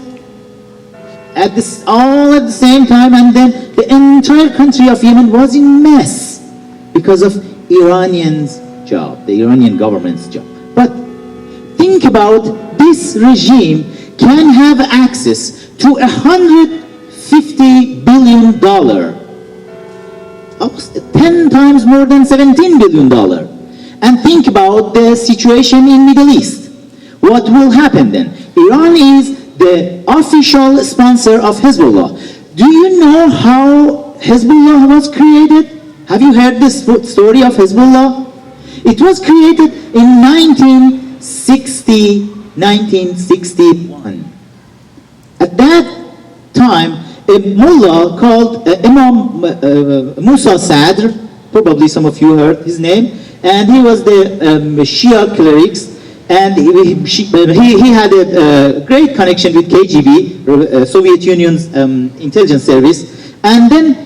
all at the same time, and then the entire country of Yemen was in mess because of Iranians' job, the Iranian government's job. But think about this regime can have access to $150 billion, 10 times more than $17 billion. And think about the situation in Middle East. What will happen then? Iran is the official sponsor of Hezbollah. Do you know how Hezbollah was created? Have you heard this story of Hezbollah? It was created in 1961. At that time, a mullah called Imam Musa Sadr, probably some of you heard his name, and he was the Shia clerics, and he had a great connection with KGB, Soviet Union's intelligence service, and then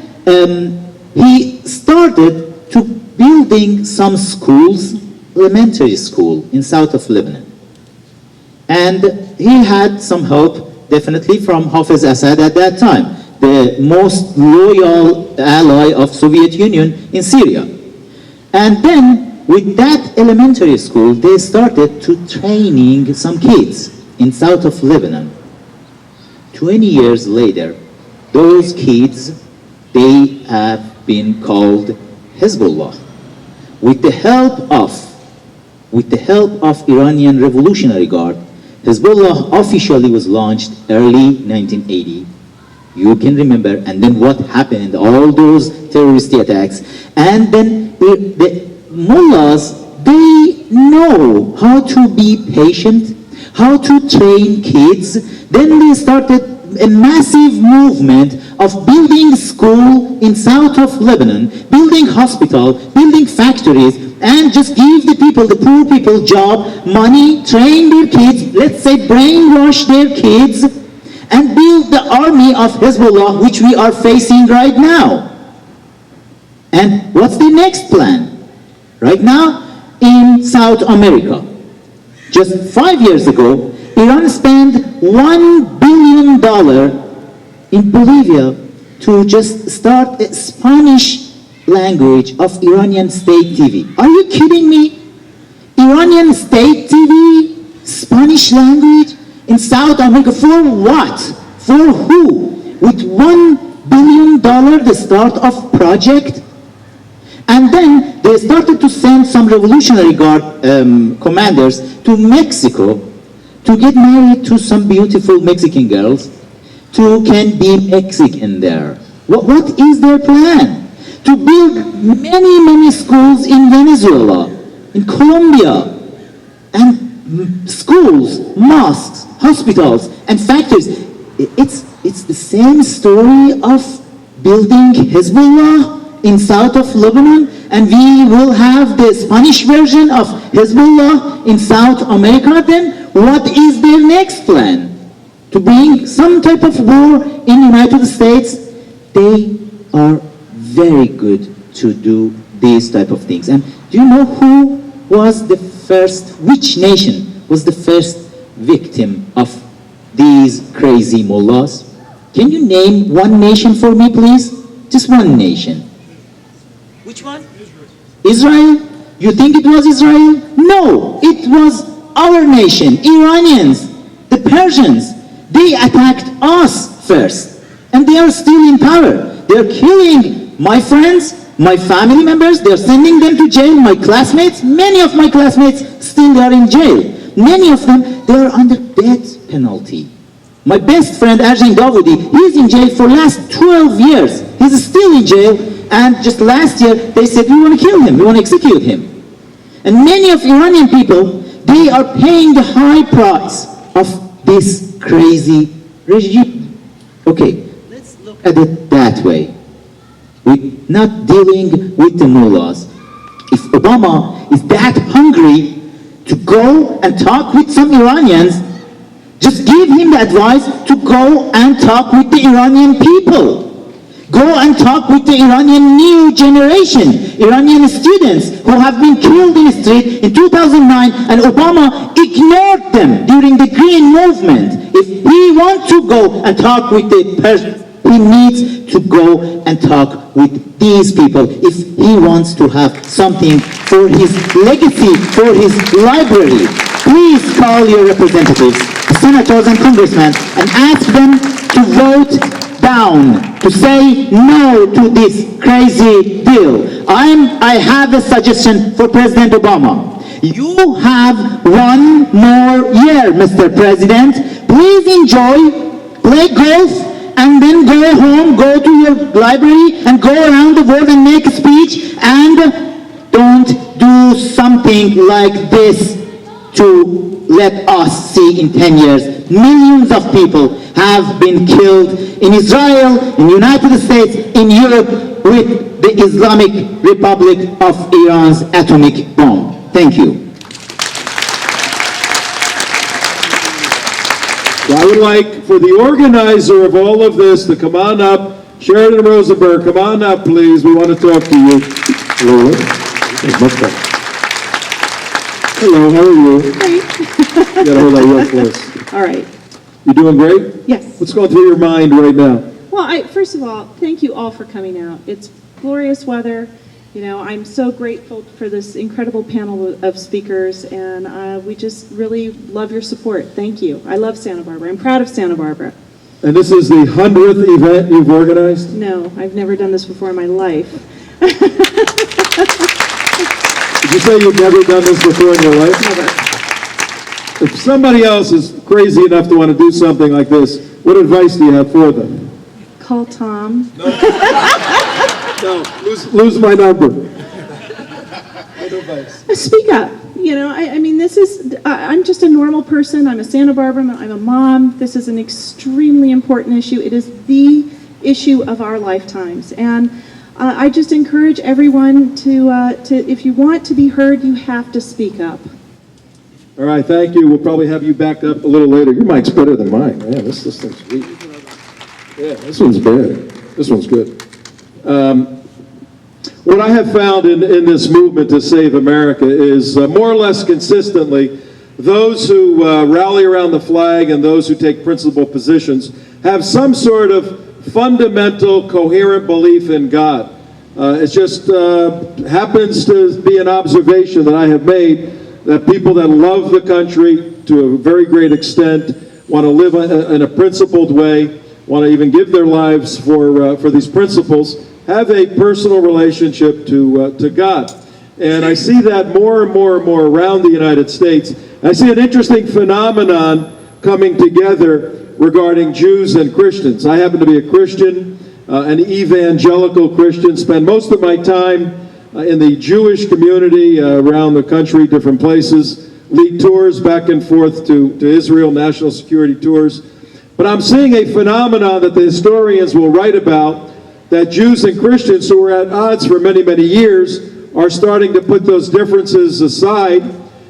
he started to building some schools, elementary school in south of Lebanon. And he had some help, definitely, from Hafez Assad at that time, the most loyal ally of Soviet Union in Syria. And then, with that elementary school, they started to training some kids in south of Lebanon. 20 years later, those kids, they have been called Hezbollah. With the help of Iranian Revolutionary Guard, Hezbollah officially was launched early 1980. You can remember, and then what happened, all those terrorist attacks. And then the mullahs, they know how to be patient, how to train kids. Then they started a massive movement of building school in south of Lebanon, building hospital, building factories, and just give the people, the poor people, job, money, train their kids, let's say brainwash their kids, and build the army of Hezbollah, which we are facing right now. And what's the next plan? Right now, in South America, just 5 years ago, Iran spent $1 billion in Bolivia to just start a Spanish language of Iranian state TV. Are you kidding me? Iranian state TV, Spanish language in South America, for what? For who? With $1 billion, the start of project? And then they started to send some Revolutionary Guard commanders to Mexico to get married to some beautiful Mexican girls, to can be Mexican there. What is their plan? To build many schools in Venezuela, in Colombia, and schools, mosques, hospitals, and factories. It's the same story of building Hezbollah in south of Lebanon, and we will have the Spanish version of Hezbollah in South America. Then what is their next plan? To bring some type of war in the United States? They are very good to do these type of things. And do you know who was the first, which nation was the first victim of these crazy mullahs? Can you name one nation for me, please? Just one nation. Which one? Israel? You think it was Israel? No, it was our nation, Iranians, the Persians. They attacked us first, and they are still in power. They're killing my friends, my family members, they're sending them to jail, my classmates. Many of my classmates still are in jail. Many of them, they're under death penalty. My best friend, Arjan Dawoodi, he's in jail for last 12 years. He's still in jail, and just last year, they said, we want to kill him, we want to execute him. And many of Iranian people, they are paying the high price of this crazy regime. Okay, let's look at it that way. We're not dealing with the mullahs. If Obama is that hungry to go and talk with some Iranians, just give him the advice to go and talk with the Iranian people. Go and talk with the Iranian new generation, Iranian students who have been killed in the street in 2009, and Obama ignored them during the Green Movement. If he wants to go and talk with the person, he needs to go and talk with these people if he wants to have something for his legacy, for his library. Please call your representatives, senators and congressmen, and ask them to vote down, to say no to this crazy deal. I have a suggestion for President Obama. You have one more year, Mr. President. Please enjoy, play golf, and then go home, go to your library, and go around the world and make a speech, and don't do something like this to let us see in 10 years. Millions of people have been killed in Israel, in the United States, in Europe, with the Islamic Republic of Iran's atomic bomb. Thank you. I would like for the organizer of all of this to come on up. Sheridan Rosenberg, come on up, please. We want to talk to you. Hello. Hello, how are you? Great. You gotta hold that real close. All right. You doing great? Yes. What's going through your mind right now? Well, first of all, thank you all for coming out. It's glorious weather. You know, I'm so grateful for this incredible panel of speakers, and we just really love your support. Thank you. I love Santa Barbara. I'm proud of Santa Barbara. And this is the 100th event you've organized? No, I've never done this before in my life. Did you say you've never done this before in your life? Never. If somebody else is crazy enough to want to do something like this, what advice do you have for them? Call Tom. No, lose my number. Speak up. You know, I mean, this is, I'm just a normal person. I'm a Santa Barbara, I'm a mom. This is an extremely important issue. It is the issue of our lifetimes. And I just encourage everyone to, if you want to be heard, you have to speak up. All right, thank you. We'll probably have you back up a little later. Your mic's better than mine. Man, this thing's weak. Yeah, this one's bad. This one's good. What I have found in this movement to save America is more or less consistently, those who rally around the flag and those who take principal positions have some sort of fundamental, coherent belief in God. It just happens to be an observation that I have made that people that love the country to a very great extent, want to live in a principled way, want to even give their lives for these principles, have a personal relationship to God. And I see that more and more and more around the United States. I see an interesting phenomenon coming together regarding Jews and Christians. I happen to be a Christian, an evangelical Christian, spend most of my time in the Jewish community around the country, different places, lead tours back and forth to Israel, national security tours. But I'm seeing a phenomenon that the historians will write about, that Jews and Christians who were at odds for many, many years are starting to put those differences aside,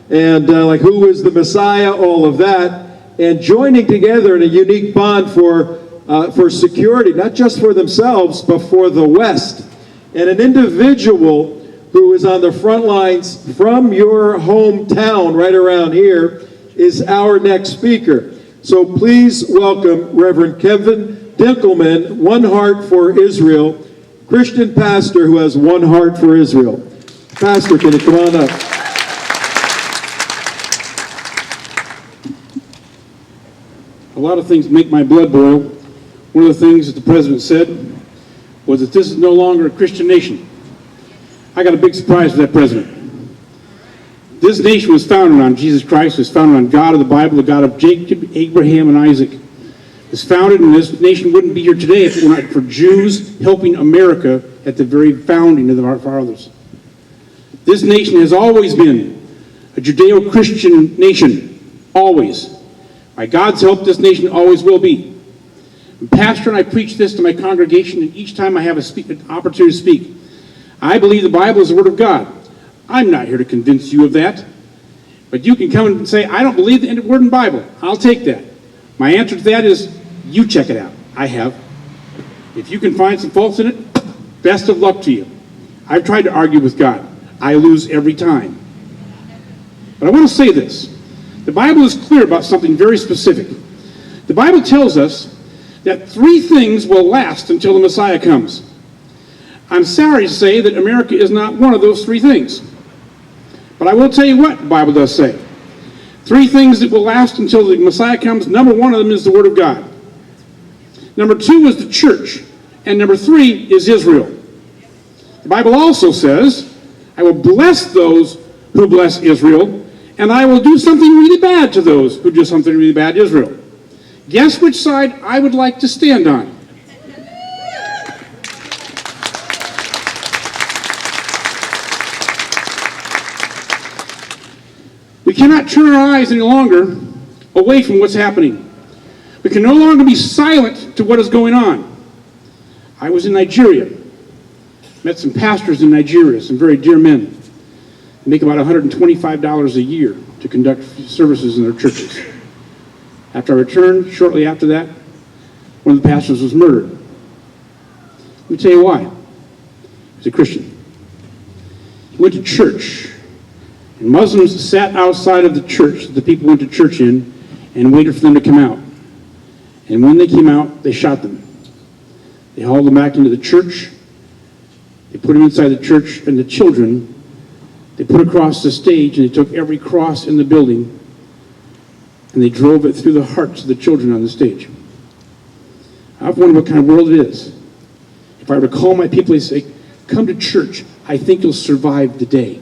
and like who is the Messiah, all of that, and joining together in a unique bond for security, not just for themselves, but for the West. And an individual who is on the front lines from your hometown right around here is our next speaker. So please welcome Reverend Kevin Dinklman, One Heart for Israel, Christian pastor who has one heart for Israel. Pastor, can you come on up? A lot of things make my blood boil. One of the things that the president said was that this is no longer a Christian nation. I got a big surprise for that president. This nation was founded on Jesus Christ, was founded on God of the Bible, the God of Jacob, Abraham, and Isaac. It was founded, and this nation wouldn't be here today if it were not for Jews helping America at the very founding of our fathers. This nation has always been a Judeo-Christian nation, always. By God's help, this nation always will be. And Pastor, and I preach this to my congregation, and each time I have an opportunity to speak, I believe the Bible is the Word of God. I'm not here to convince you of that. But you can come and say, I don't believe the word in the Bible. I'll take that. My answer to that is, you check it out. I have. If you can find some faults in it, best of luck to you. I've tried to argue with God. I lose every time. But I want to say this. The The Bible is clear about something very specific. The Bible tells us that 3 things will last until the Messiah comes. I'm sorry to say that America is not one of those 3 things. But I will tell you what the Bible does say. 3 things that will last until the Messiah comes. Number 1 of them is the Word of God. Number 2 is the church. And number 3 is Israel. The Bible also says, I will bless those who bless Israel, and I will do something really bad to those who do something really bad to Israel. Guess which side I would like to stand on? We cannot turn our eyes any longer away from what's happening. We can no longer be silent to what is going on. I was in Nigeria, met some pastors in Nigeria, some very dear men. They make about $125 a year to conduct services in their churches. After I returned, shortly after that, one of the pastors was murdered. Let me tell you why. He's a Christian. He went to church, and Muslims sat outside of the church that the people went to church in and waited for them to come out. And when they came out, they shot them. They hauled them back into the church. They put them inside the church, and the children, they put across the stage, and they took every cross in the building, and they drove it through the hearts of the children on the stage. I've wondered what kind of world it is. If I were to call my people and say, come to church, I think you'll survive the day.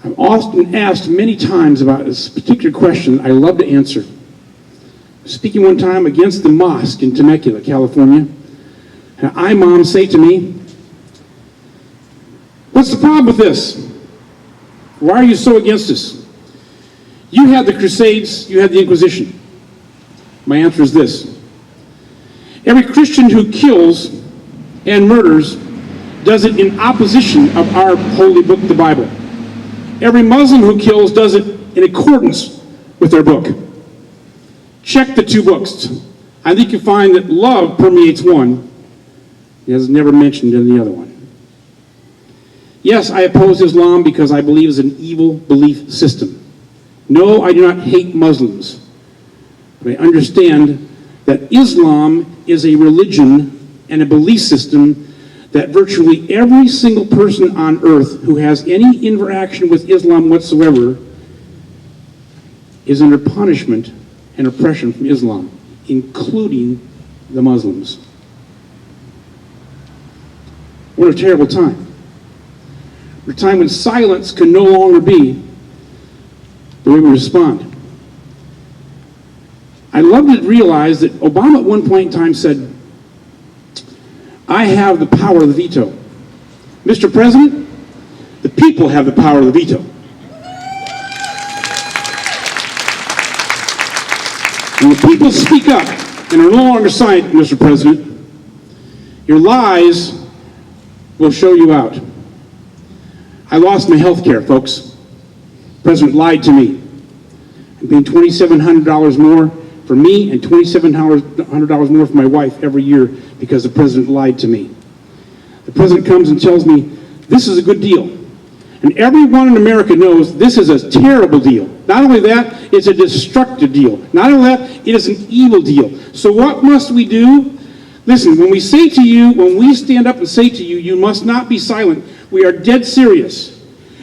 I'm often asked many times about this particular question I love to answer. Speaking one time against the mosque in Temecula, California, an imam say to me, what's the problem with this? Why are you so against this? You had the Crusades, you had the Inquisition. My answer is this. Every Christian who kills and murders does it in opposition of our holy book, the Bible. Every Muslim who kills does it in accordance with their book. Check the 2 books. I think you'll find that love permeates one. It is never mentioned in the other one. Yes, I oppose Islam because I believe it's an evil belief system. No, I do not hate Muslims. But I understand that Islam is a religion and a belief system that virtually every single person on earth who has any interaction with Islam whatsoever is under punishment and oppression from Islam, including the Muslims. What a terrible time. A time when silence can no longer be the way we respond. I love to realize that Obama at one point in time said, I have the power of the veto. Mr. President, the people have the power of the veto. When the people speak up and are no longer silent, Mr. President, your lies will show you out. I lost my health care, folks. The president lied to me. I'm paying $2,700 more for me and $2,700 more for my wife every year because the president lied to me. The president comes and tells me, this is a good deal. And everyone in America knows this is a terrible deal. Not only that, it's a destructive deal. Not only that, it is an evil deal. So what must we do? Listen, when we say to you, when we stand up and say to you, you must not be silent, we are dead serious.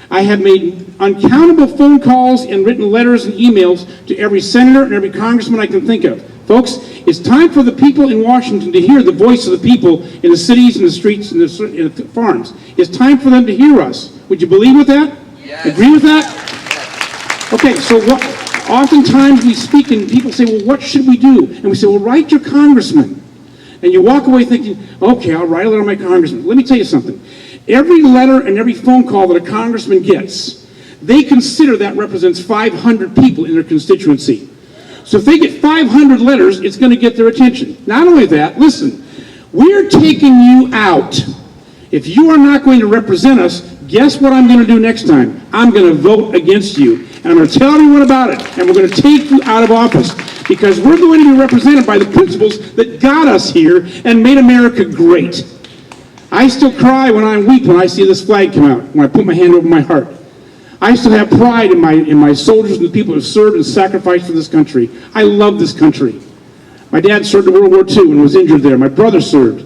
I have made uncountable phone calls and written letters and emails to every senator and every congressman I can think of. Folks, it's time for the people in Washington to hear the voice of the people in the cities and the streets and the farms. It's time for them to hear us. Would you believe with that? Yes. Agree with that? Yes. Okay, so oftentimes we speak and people say, well, what should we do? And we say, well, write your congressman. And you walk away thinking, okay, I'll write a letter to my congressman. Let me tell you something. Every letter and every phone call that a congressman gets, they consider that represents 500 people in their constituency. So if they get 500 letters, it's going to get their attention. Not only that, listen, we're taking you out. If you are not going to represent us, guess what I'm going to do next time? I'm going to vote against you. And I'm going to tell everyone about it. And we're going to take you out of office. Because we're going to be represented by the principles that got us here and made America great. I still cry when I weep when I see this flag come out, when I put my hand over my heart. I still have pride in my soldiers and the people who have served and sacrificed for this country. I love this country. My dad served in World War II and was injured there. My brother served.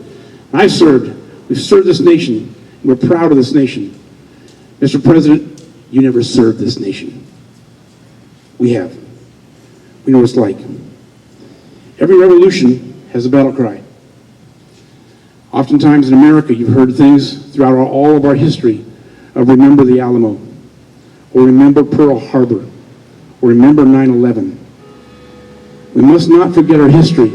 I served. We've served this nation. We're proud of this nation. Mr. President, you never served this nation. We have. We know what it's like. Every revolution has a battle cry. Oftentimes in America, you've heard things throughout all of our history of remember the Alamo, or remember Pearl Harbor, or remember 9/11. We must not forget our history.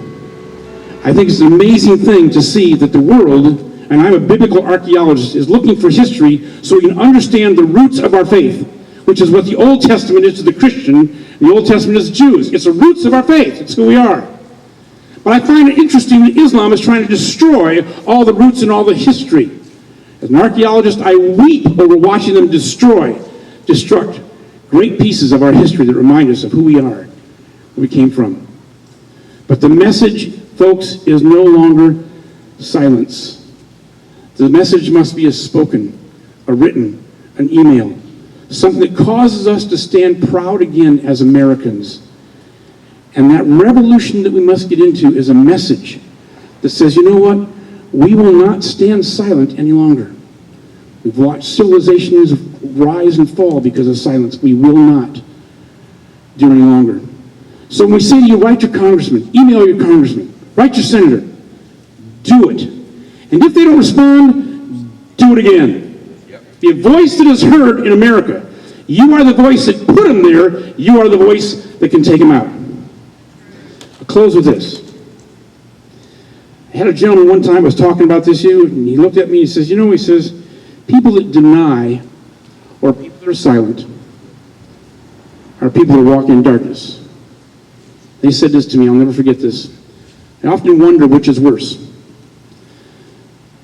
I think it's an amazing thing to see that the world, and I'm a biblical archaeologist, is looking for history so we can understand the roots of our faith, which is what the Old Testament is to the Christian, and the Old Testament is to Jews. It's the roots of our faith. It's who we are. But I find it interesting that Islam is trying to destroy all the roots and all the history. As an archaeologist, I weep over watching them destruct great pieces of our history that remind us of who we are, where we came from. But the message, folks, is no longer silence. The message must be a spoken, a written, an email, something that causes us to stand proud again as Americans. And that revolution that we must get into is a message that says, you know what? We will not stand silent any longer. We've watched civilizations rise and fall because of silence. We will not do any longer. So when we say to you, write your congressman, email your congressman, write your senator, do it. And if they don't respond, do it again. Yep. Be a voice that is heard in America. You are the voice that put them there. You are the voice that can take them out. I'll close with this. I had a gentleman one time, I was talking about this issue, and he looked at me and he says, you know, he says, people that deny or people that are silent are people that walk in darkness. They said this to me, I'll never forget this. I often wonder which is worse.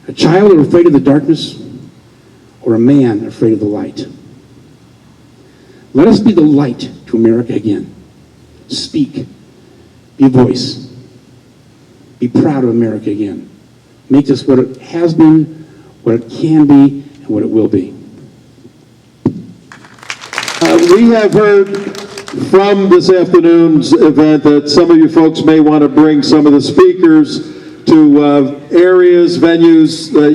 A child afraid of the darkness or a man afraid of the light. Let us be the light to America again. Speak. Be a voice. Be proud of America again. Make this what it has been, what it can be, and what it will be. We have heard from this afternoon's event that some of you folks may want to bring some of the speakers to areas, venues that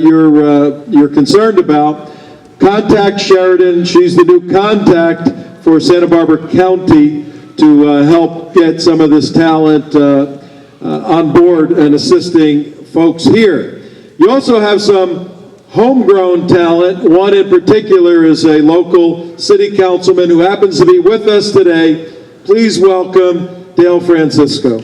you're concerned about. Contact Sheridan. She's the new contact for Santa Barbara County to help get some of this talent on board and assisting folks here. You also have some homegrown talent. One in particular is a local city councilman who happens to be with us today. Please welcome Dale Francisco.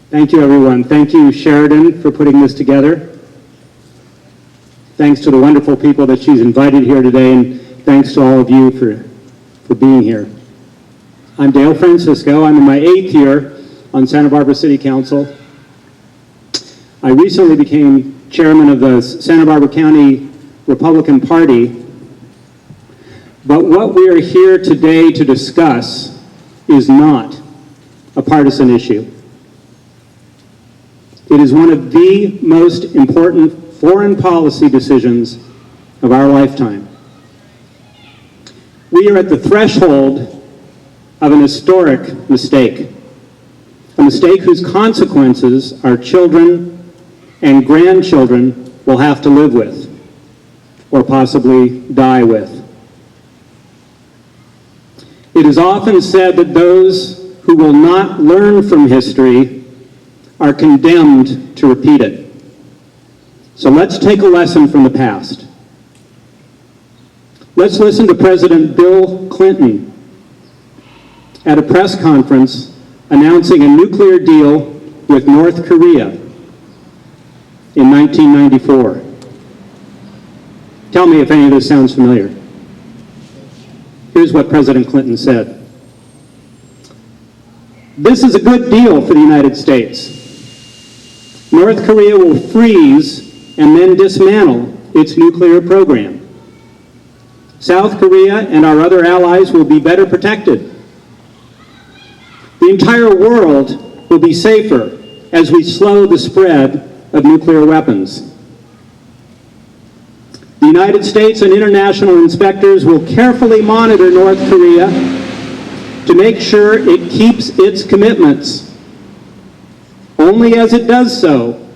Thank you, everyone. Thank you, Sheridan, for putting this together. Thanks to the wonderful people that she's invited here today, and thanks to all of you for being here. I'm Dale Francisco. I'm in my 8th year on Santa Barbara City Council. I recently became chairman of the Santa Barbara County Republican Party, but what we are here today to discuss is not a partisan issue. It is one of the most important foreign policy decisions of our lifetime. We are at the threshold of an historic mistake, a mistake whose consequences our children and grandchildren will have to live with, or possibly die with. It is often said that those who will not learn from history are condemned to repeat it. So let's take a lesson from the past. Let's listen to President Bill Clinton at a press conference announcing a nuclear deal with North Korea in 1994. Tell me if any of this sounds familiar. Here's what President Clinton said. This is a good deal for the United States. North Korea will freeze and then dismantle its nuclear program. South Korea and our other allies will be better protected. The entire world will be safer as we slow the spread of nuclear weapons. The United States and international inspectors will carefully monitor North Korea to make sure it keeps its commitments. Only as it does so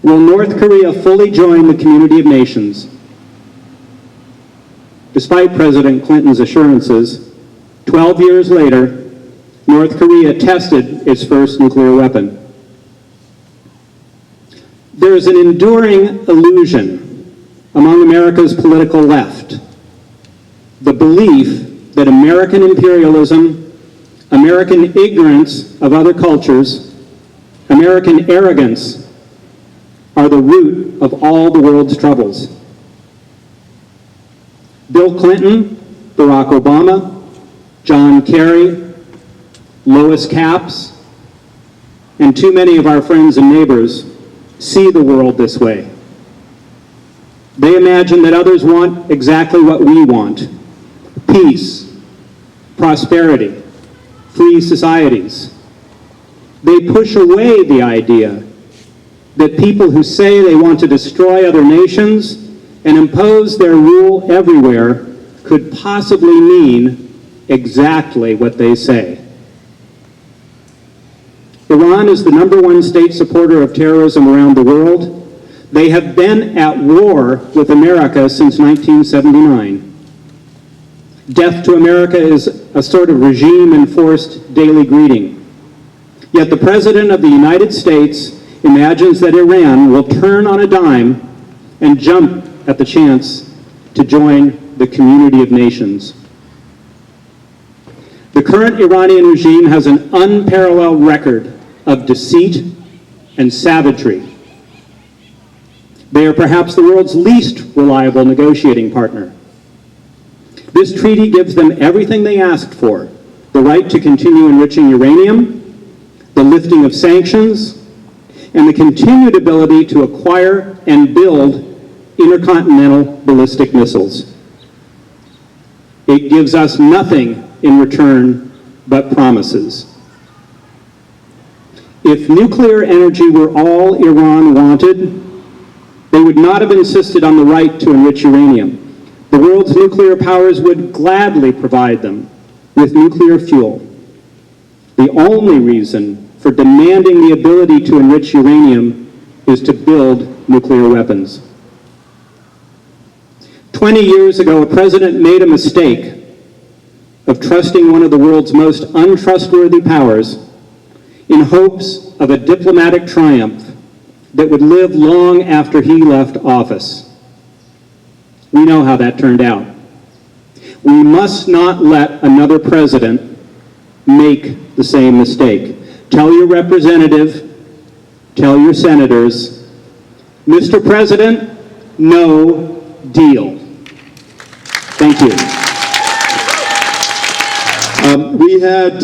will North Korea fully join the community of nations. Despite President Clinton's assurances, 12 years later, North Korea tested its first nuclear weapon. There is an enduring illusion among America's political left, the belief that American imperialism, American ignorance of other cultures, American arrogance are the root of all the world's troubles. Bill Clinton, Barack Obama, John Kerry, Lois Capps, and too many of our friends and neighbors see the world this way. They imagine that others want exactly what we want: peace, prosperity, free societies. They push away the idea that people who say they want to destroy other nations and impose their rule everywhere could possibly mean exactly what they say. Iran is the #1 state supporter of terrorism around the world. They have been at war with America since 1979. Death to America is a sort of regime-enforced daily greeting. Yet the President of the United States imagines that Iran will turn on a dime and jump at the chance to join the community of nations. The current Iranian regime has an unparalleled record of deceit and savagery. They are perhaps the world's least reliable negotiating partner. This treaty gives them everything they asked for: the right to continue enriching uranium, the lifting of sanctions, and the continued ability to acquire and build intercontinental ballistic missiles. It gives us nothing in return but promises. If nuclear energy were all Iran wanted, they would not have insisted on the right to enrich uranium. The world's nuclear powers would gladly provide them with nuclear fuel. The only reason for demanding the ability to enrich uranium is to build nuclear weapons. 20 years ago, a president made a mistake of trusting one of the world's most untrustworthy powers in hopes of a diplomatic triumph that would live long after he left office. We know how that turned out. We must not let another president make the same mistake. Tell your representative, tell your senators, Mr. President, no deal. Thank you. We had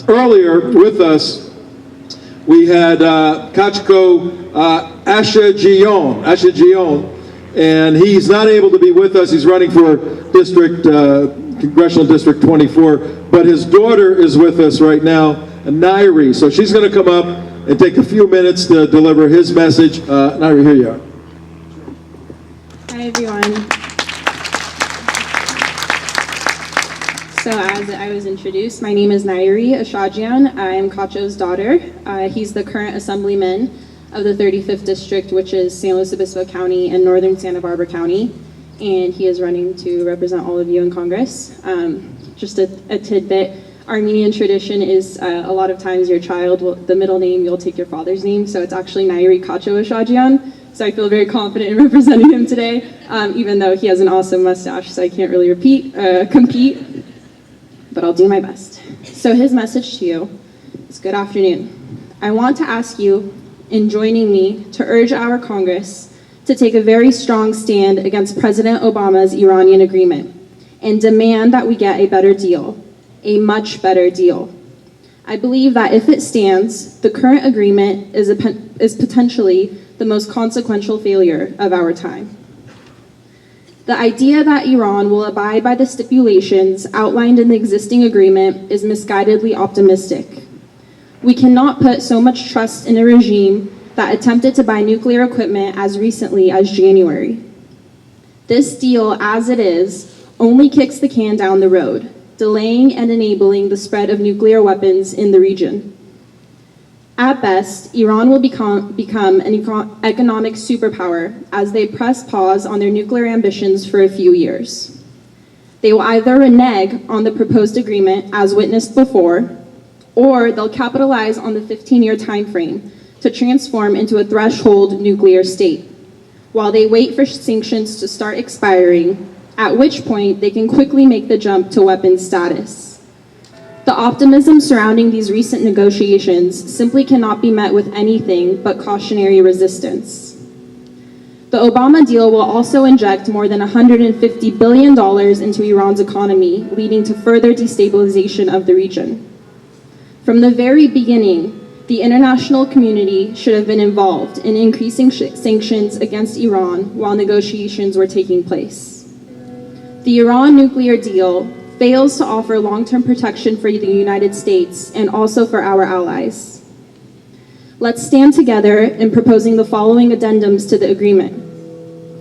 earlier with us, we had Kachko Ashajian, and he's not able to be with us. He's running for Congressional District 24, but his daughter is with us right now, Nyrie. So she's going to come up and take a few minutes to deliver his message. Nyrie, here you are. Hi, everyone. So as I was introduced, my name is Nyrie Ashajian. I'm Cacho's daughter. He's the current assemblyman of the 35th District, which is San Luis Obispo County and northern Santa Barbara County. And he is running to represent all of you in Congress. Just a tidbit, Armenian tradition is a lot of times your child, the middle name, you'll take your father's name. So it's actually Nyrie Cacho Ashajian. So I feel very confident in representing him today, even though he has an awesome mustache, so I can't really compete. But I'll do my best. So his message to you is good afternoon. I want to ask you, in joining me, to urge our Congress to take a very strong stand against President Obama's Iranian agreement and demand that we get a better deal, a much better deal. I believe that if it stands, the current agreement is potentially the most consequential failure of our time. The idea that Iran will abide by the stipulations outlined in the existing agreement is misguidedly optimistic. We cannot put so much trust in a regime that attempted to buy nuclear equipment as recently as January. This deal, as it is, only kicks the can down the road, delaying and enabling the spread of nuclear weapons in the region. At best, Iran will become an economic superpower as they press pause on their nuclear ambitions for a few years. They will either renege on the proposed agreement, as witnessed before, or they'll capitalize on the 15-year time frame to transform into a threshold nuclear state, while they wait for sanctions to start expiring, at which point they can quickly make the jump to weapons status. The optimism surrounding these recent negotiations simply cannot be met with anything but cautionary resistance. The Obama deal will also inject more than $150 billion into Iran's economy, leading to further destabilization of the region. From the very beginning, the international community should have been involved in increasing sanctions against Iran while negotiations were taking place. The Iran nuclear deal fails to offer long-term protection for the United States and also for our allies. Let's stand together in proposing the following addendums to the agreement.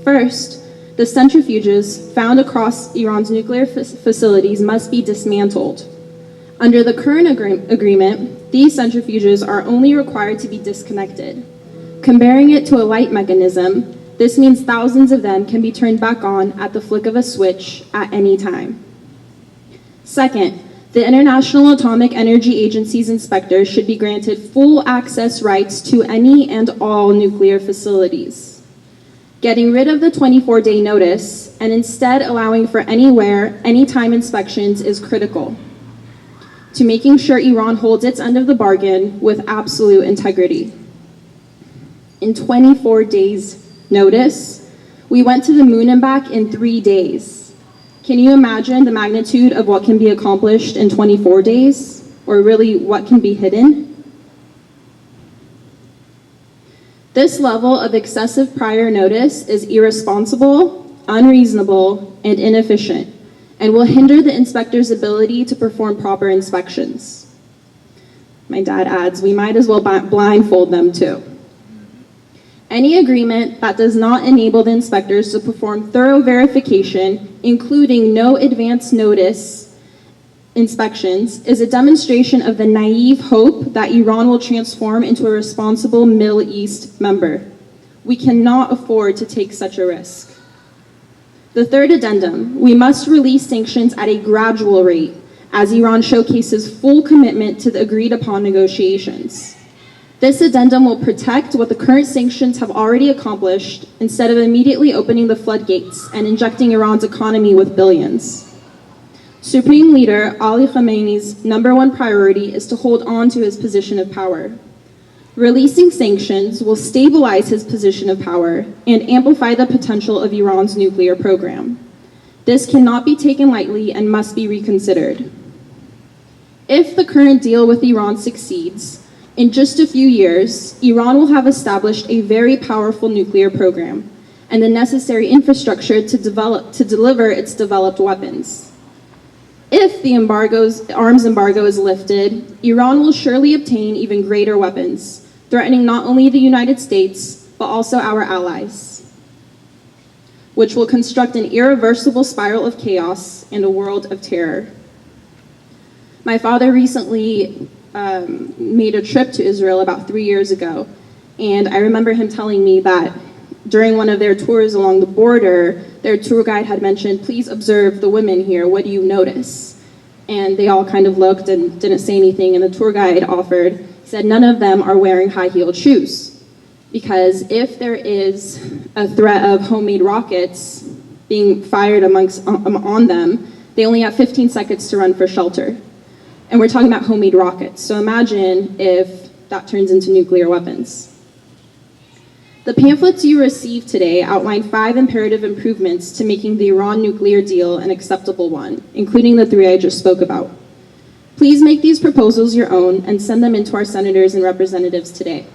First, the centrifuges found across Iran's nuclear facilities must be dismantled. Under the current agreement, these centrifuges are only required to be disconnected. Comparing it to a light mechanism, this means thousands of them can be turned back on at the flick of a switch at any time. Second, the International Atomic Energy Agency's inspectors should be granted full access rights to any and all nuclear facilities. Getting rid of the 24-day notice and instead allowing for anywhere, anytime inspections is critical to making sure Iran holds its end of the bargain with absolute integrity. In 24 days notice, we went to the moon and back in 3 days. Can you imagine the magnitude of what can be accomplished in 24 days, or really what can be hidden? This level of excessive prior notice is irresponsible, unreasonable, and inefficient, and will hinder the inspector's ability to perform proper inspections. My dad adds, we might as well blindfold them too. Any agreement that does not enable the inspectors to perform thorough verification, including no advance notice inspections, is a demonstration of the naive hope that Iran will transform into a responsible Middle East member. We cannot afford to take such a risk. The third addendum, we must release sanctions at a gradual rate as Iran showcases full commitment to the agreed upon negotiations. This addendum will protect what the current sanctions have already accomplished instead of immediately opening the floodgates and injecting Iran's economy with billions. Supreme Leader Ali Khamenei's #1 priority is to hold on to his position of power. Releasing sanctions will stabilize his position of power and amplify the potential of Iran's nuclear program. This cannot be taken lightly and must be reconsidered. If the current deal with Iran succeeds, in just a few years, Iran will have established a very powerful nuclear program and the necessary infrastructure to deliver its developed weapons. If the arms embargo is lifted, Iran will surely obtain even greater weapons, threatening not only the United States, but also our allies, which will construct an irreversible spiral of chaos and a world of terror. My father recently made a trip to Israel about 3 years ago, and I remember him telling me that during one of their tours along the border, their tour guide had mentioned, please observe the women here, what do you notice? And they all kind of looked and didn't say anything, and the tour guide said none of them are wearing high-heeled shoes, because if there is a threat of homemade rockets being fired on them, they only have 15 seconds to run for shelter. And we're talking about homemade rockets, so imagine if that turns into nuclear weapons. The pamphlets you received today outline 5 imperative improvements to making the Iran nuclear deal an acceptable one, including the 3 I just spoke about. Please make these proposals your own and send them in to our senators and representatives today.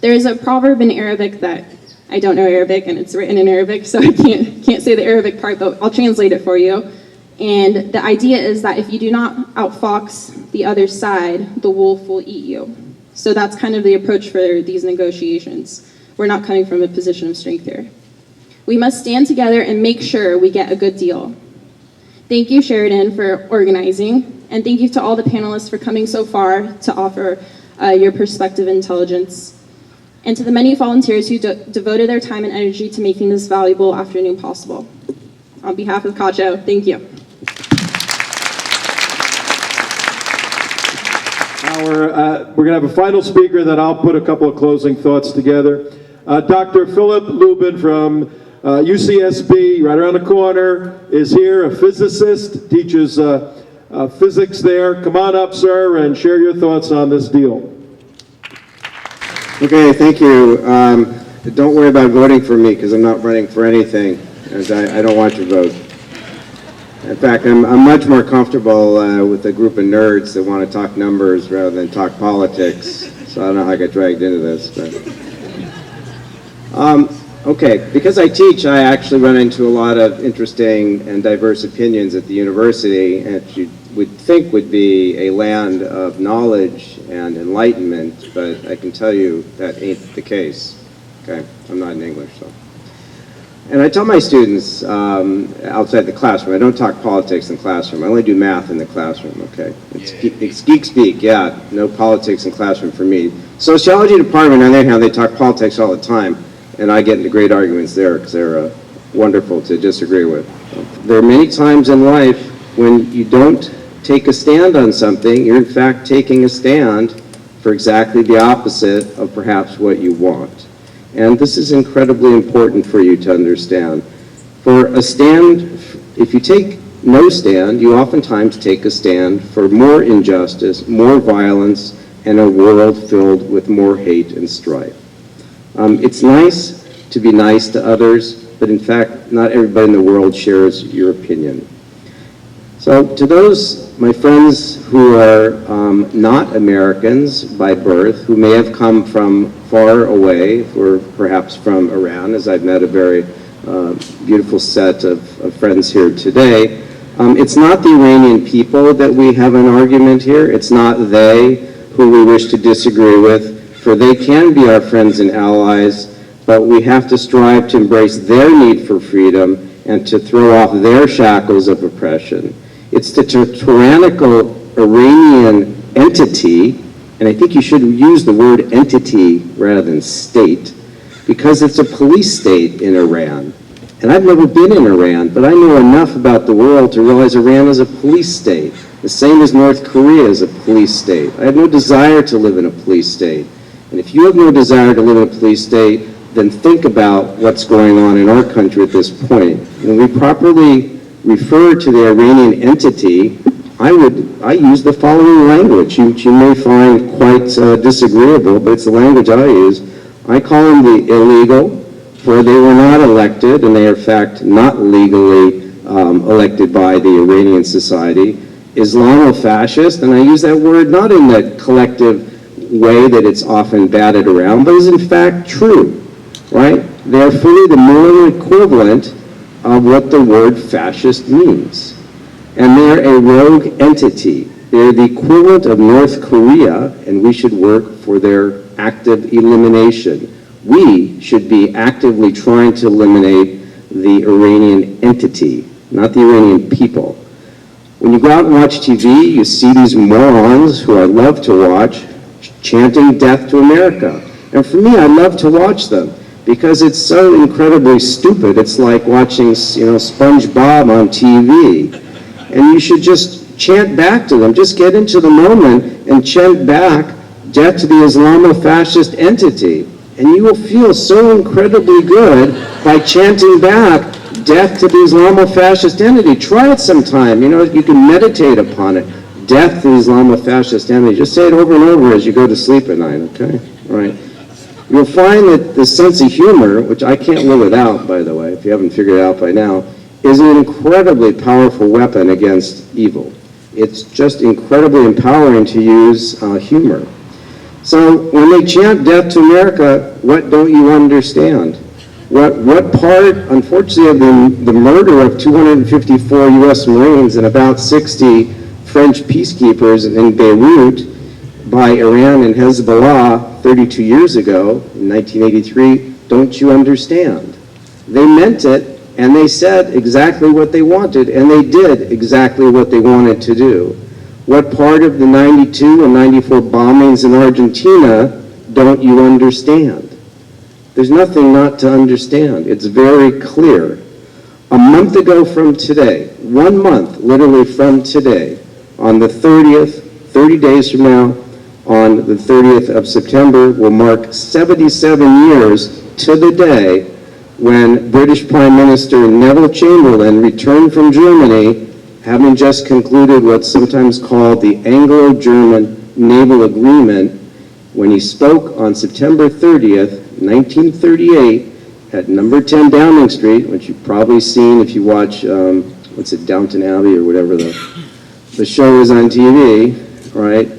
There is a proverb in Arabic that, I don't know Arabic and it's written in Arabic, so I can't say the Arabic part, but I'll translate it for you. And the idea is that if you do not outfox the other side, the wolf will eat you. So that's kind of the approach for these negotiations. We're not coming from a position of strength here. We must stand together and make sure we get a good deal. Thank you, Sheridan, for organizing, and thank you to all the panelists for coming so far to offer your perspective and intelligence, and to the many volunteers who devoted their time and energy to making this valuable afternoon possible. On behalf of CACHO, thank you. Now we're going to have a final speaker, then I'll put a couple of closing thoughts together. Dr. Philip Luben from UCSB, right around the corner, is here, a physicist, teaches physics there. Come on up, sir, and share your thoughts on this deal. Okay, thank you. Don't worry about voting for me because I'm not running for anything, as I don't want your vote. In fact, I'm much more comfortable with a group of nerds that want to talk numbers rather than talk politics. So I don't know how I got dragged into this, but okay, because I teach, I actually run into a lot of interesting and diverse opinions at the university, and you would think would be a land of knowledge and enlightenment, but I can tell you that ain't the case. Okay, I'm not in English, so. And I tell my students outside the classroom, I don't talk politics in the classroom. I only do math in the classroom, okay? It's geek speak, yeah, no politics in classroom for me. Sociology department, on the other hand, they talk politics all the time, and I get into great arguments there because they're wonderful to disagree with. There are many times in life when you don't take a stand on something, you're in fact taking a stand for exactly the opposite of perhaps what you want. And this is incredibly important for you to understand. For a stand, if you take no stand, you oftentimes take a stand for more injustice, more violence, and a world filled with more hate and strife. It's nice to be nice to others, but in fact, not everybody in the world shares your opinion. So to those, my friends who are not Americans by birth, who may have come from far away, or perhaps from Iran, as I've met a very beautiful set of friends here today, it's not the Iranian people that we have an argument here. It's not they who we wish to disagree with, for they can be our friends and allies, but we have to strive to embrace their need for freedom and to throw off their shackles of oppression. It's the tyrannical Iranian entity, and I think you should use the word entity rather than state, because it's a police state in Iran. And I've never been in Iran, but I know enough about the world to realize Iran is a police state, the same as North Korea is a police state. I have no desire to live in a police state. And if you have no desire to live in a police state, then think about what's going on in our country at this point. When we properly refer to the Iranian entity, I use the following language, which you may find quite disagreeable, but it's the language I use. I call them the illegal, for they were not elected, and they are in fact not legally elected by the Iranian society. Islamofascist, and I use that word not in the collective way that it's often batted around, but is in fact true, right? They are fully the moral equivalent of what the word fascist means. And they're a rogue entity. They're the equivalent of North Korea, and we should work for their active elimination. We should be actively trying to eliminate the Iranian entity, not the Iranian people. When you go out and watch TV, you see these morons who I love to watch chanting death to America. And for me, I love to watch them because it's so incredibly stupid. It's like watching, SpongeBob on TV. And you should just chant back to them. Just get into the moment and chant back death to the Islamofascist entity. And you will feel so incredibly good by chanting back death to the Islamofascist entity. Try it sometime. You can meditate upon it. Death to the Islamofascist entity. Just say it over and over as you go to sleep at night, okay? All right. You'll find that the sense of humor, which I can't live without, by the way, if you haven't figured it out by now, is an incredibly powerful weapon against evil. It's just incredibly empowering to use humor. So when they chant death to America, what don't you understand? What part, unfortunately, of the murder of 254 U.S. Marines and about 60 French peacekeepers in Beirut by Iran and Hezbollah 32 years ago, in 1983, don't you understand? They meant it, and they said exactly what they wanted, and they did exactly what they wanted to do. What part of the 92 and 94 bombings in Argentina don't you understand? There's nothing not to understand. It's very clear. A month ago from today, 1 month literally from today, on the 30th, 30 days from now, on the 30th of September, will mark 77 years to the day when British Prime Minister Neville Chamberlain returned from Germany, having just concluded what's sometimes called the Anglo-German Naval Agreement, when he spoke on September 30th, 1938, at number 10 Downing Street, which you've probably seen if you watch, Downton Abbey or whatever the show is on TV, right?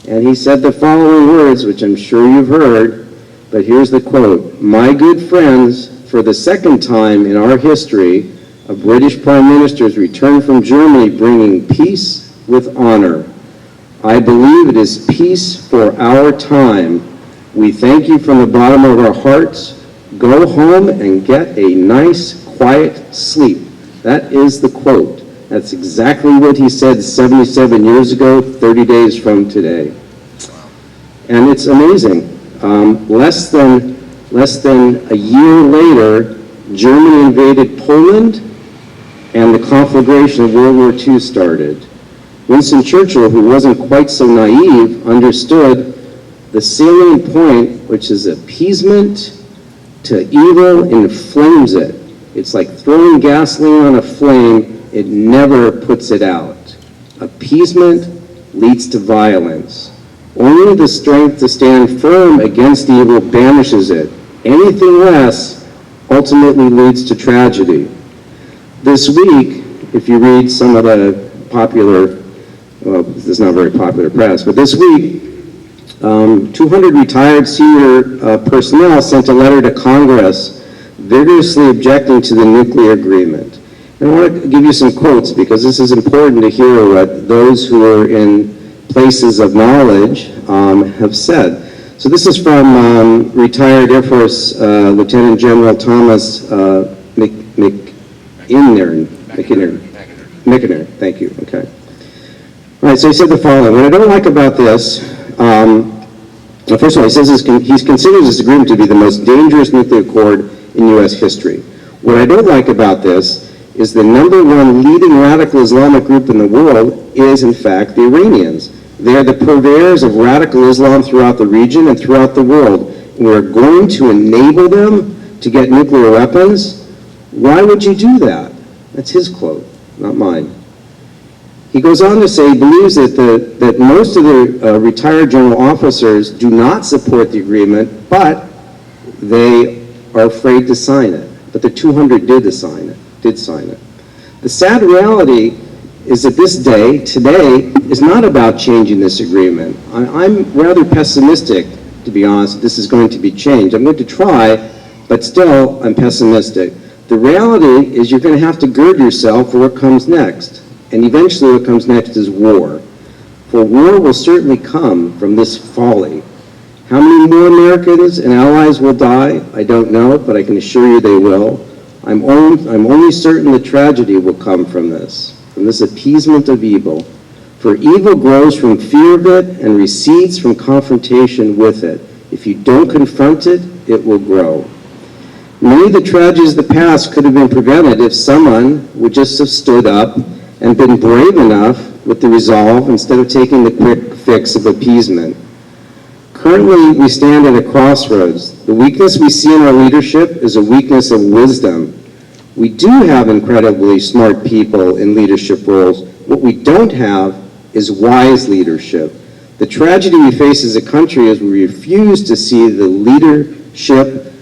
And he said the following words, which I'm sure you've heard, but here's the quote: "My good friends, for the second time in our history, a British Prime Minister has returned from Germany bringing peace with honor. I believe it is peace for our time. We thank you from the bottom of our hearts. Go home and get a nice, quiet sleep." That is the quote. That's exactly what he said 77 years ago, 30 days from today. And it's amazing. Less than a year later, Germany invaded Poland, and the conflagration of World War II started. Winston Churchill, who wasn't quite so naive, understood the salient point, which is appeasement to evil inflames it. It's like throwing gasoline on a flame, it never puts it out. Appeasement leads to violence. Only the strength to stand firm against evil banishes it. Anything less ultimately leads to tragedy. This week, if you read some of the popular, well, this is not very popular press, but this week, 200 retired senior personnel sent a letter to Congress vigorously objecting to the nuclear agreement. And I want to give you some quotes because this is important to hear what those who are in places of knowledge have said. So this is from retired Air Force Lieutenant General Thomas McInerney. Thank you. Okay. All right. So he said the following: "What I don't like about this, well, first of all, he says he considers this agreement to be the most dangerous nuclear accord in U.S. history. What I don't like about this is the #1 leading radical Islamic group in the world is, in fact, the Iranians. They are the purveyors of radical Islam throughout the region and throughout the world. We're going to enable them to get nuclear weapons? Why would you do that?" That's his quote, not mine. He goes on to say he believes that most of the retired general officers do not support the agreement, but they are afraid to sign it. But the 200 did sign it. The sad reality is that this day, today, is not about changing this agreement. I'm rather pessimistic, to be honest, this is going to be changed. I'm going to try, but still, I'm pessimistic. The reality is you're going to have to gird yourself for what comes next. And eventually what comes next is war. For war will certainly come from this folly. How many more Americans and allies will die? I don't know, but I can assure you they will. I'm only certain the tragedy will come from this appeasement of evil. For evil grows from fear of it and recedes from confrontation with it. If you don't confront it, it will grow. Many of the tragedies of the past could have been prevented if someone would just have stood up and been brave enough with the resolve instead of taking the quick fix of appeasement. Currently, we stand at a crossroads. The weakness we see in our leadership is a weakness of wisdom. We do have incredibly smart people in leadership roles. What we don't have is wise leadership. The tragedy we face as a country is we refuse to see the leadership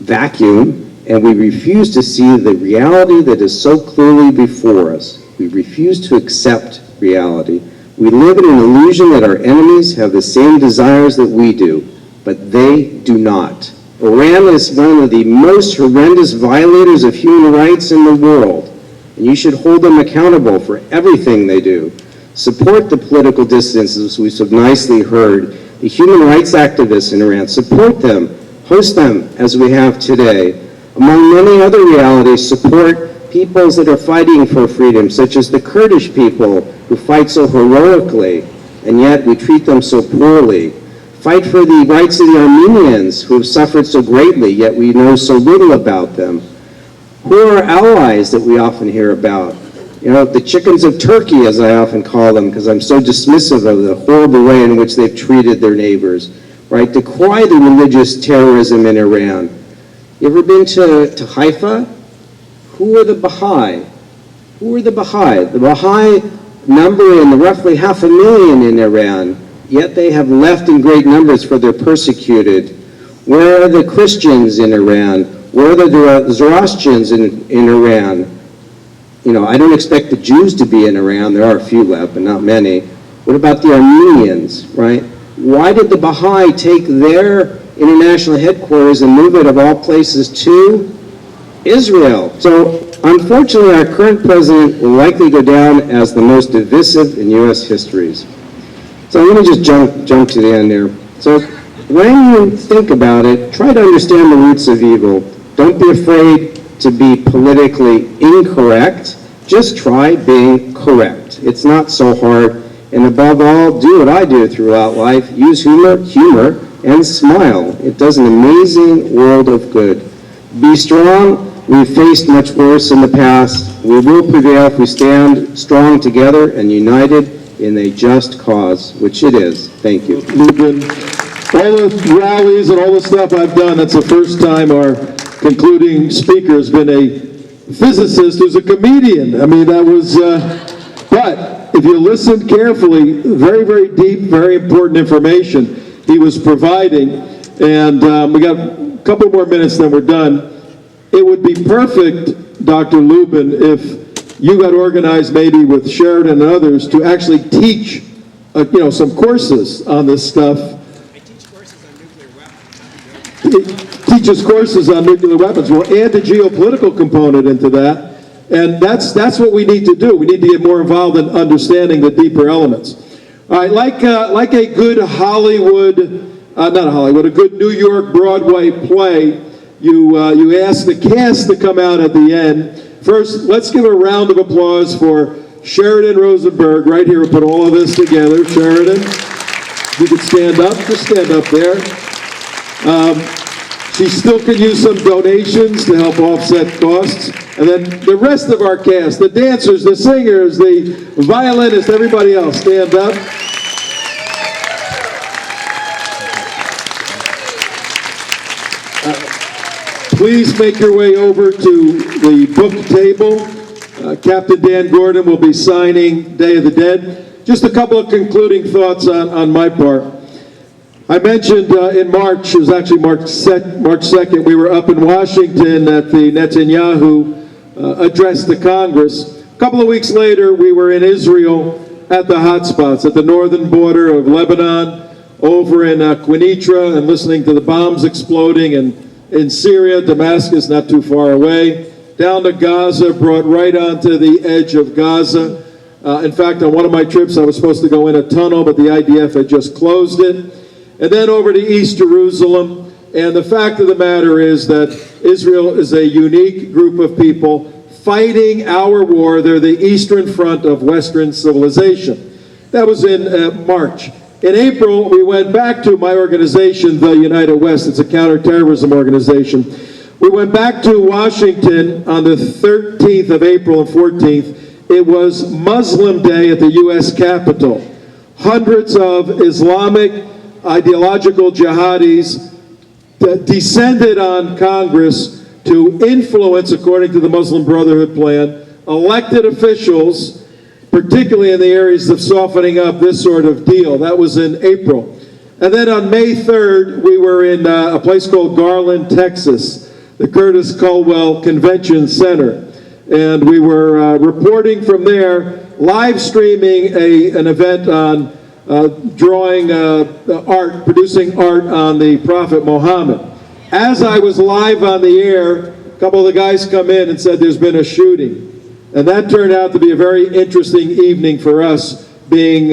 vacuum, and we refuse to see the reality that is so clearly before us. We refuse to accept reality. We live in an illusion that our enemies have the same desires that we do, but they do not. Iran is one of the most horrendous violators of human rights in the world, and you should hold them accountable for everything they do. Support the political dissidents, as we so nicely heard, the human rights activists in Iran. Support them, host them as we have today. Among many other realities, support peoples that are fighting for freedom, such as the Kurdish people who fight so heroically, and yet we treat them so poorly. Fight for the rights of the Armenians who have suffered so greatly, yet we know so little about them. Who are allies that we often hear about? You know, the chickens of Turkey, as I often call them, because I'm so dismissive of the horrible way in which they've treated their neighbors, right? Decry the religious terrorism in Iran. You ever been to Haifa? Who are the Baha'i? Who are the Baha'i? The Baha'i number in roughly 500,000 in Iran, yet they have left in great numbers for their persecuted. Where are the Christians in Iran? Where are the Zoroastrians in Iran? You know, I don't expect the Jews to be in Iran. There are a few left, but not many. What about the Armenians, right? Why did the Baha'i take their international headquarters and move it, of all places, to Israel? So, unfortunately, our current president will likely go down as the most divisive in U.S. histories. So let me just jump to the end there. So when you think about it, try to understand the roots of evil. Don't be afraid to be politically incorrect. Just try being correct. It's not so hard. And above all, do what I do throughout life. Use humor, and smile. It does an amazing world of good. Be strong. We've faced much worse in the past. We will prevail if we stand strong together and united in a just cause, which it is. Thank you. Luben, all the rallies and all the stuff I've done, that's the first time our concluding speaker has been a physicist who's a comedian. I mean, that was, but if you listen carefully, very, very deep, very important information he was providing. And we got a couple more minutes, then we're done. It would be perfect, Dr. Luben, if you got organized maybe with Sheridan and others to actually teach, some courses on this stuff. I teach courses on nuclear weapons. Teaches courses on nuclear weapons. We'll add the geopolitical component into that, and that's what we need to do. We need to get more involved in understanding the deeper elements. All right, like a good a good New York Broadway play, you ask the cast to come out at the end. First, let's give a round of applause for Sheridan Rosenberg right here. We'll put all of this together. Sheridan, you can stand up. Just stand up there. She still could use some donations to help offset costs. And then the rest of our cast, the dancers, the singers, the violinists, everybody else, stand up. Please make your way over to the book table. Captain Dan Gordon will be signing Day of the Dead. Just a couple of concluding thoughts on my part. I mentioned in March, it was actually March 2nd, we were up in Washington at the Netanyahu addressed the Congress. A couple of weeks later, we were in Israel at the hotspots, at the northern border of Lebanon, over in Quneitra, and listening to the bombs exploding, and in Syria, Damascus, not too far away, down to Gaza, brought right onto the edge of Gaza. In fact, on one of my trips, I was supposed to go in a tunnel, but the IDF had just closed it. And then over to East Jerusalem. And the fact of the matter is that Israel is a unique group of people fighting our war. They're the Eastern Front of Western civilization. That was in March. In April, we went back to my organization, the United West. It's a counterterrorism organization. We went back to Washington on the 13th of April and 14th. It was Muslim Day at the U.S. Capitol. Hundreds of Islamic ideological jihadis descended on Congress to influence, according to the Muslim Brotherhood plan, elected officials, particularly in the areas of softening up this sort of deal. That was in April. And then on May 3rd, we were in a place called Garland, Texas, the Curtis Caldwell Convention Center. And we were reporting from there, live streaming an event on drawing art, producing art on the Prophet Muhammad. As I was live on the air, a couple of the guys come in and said there's been a shooting. And that turned out to be a very interesting evening for us being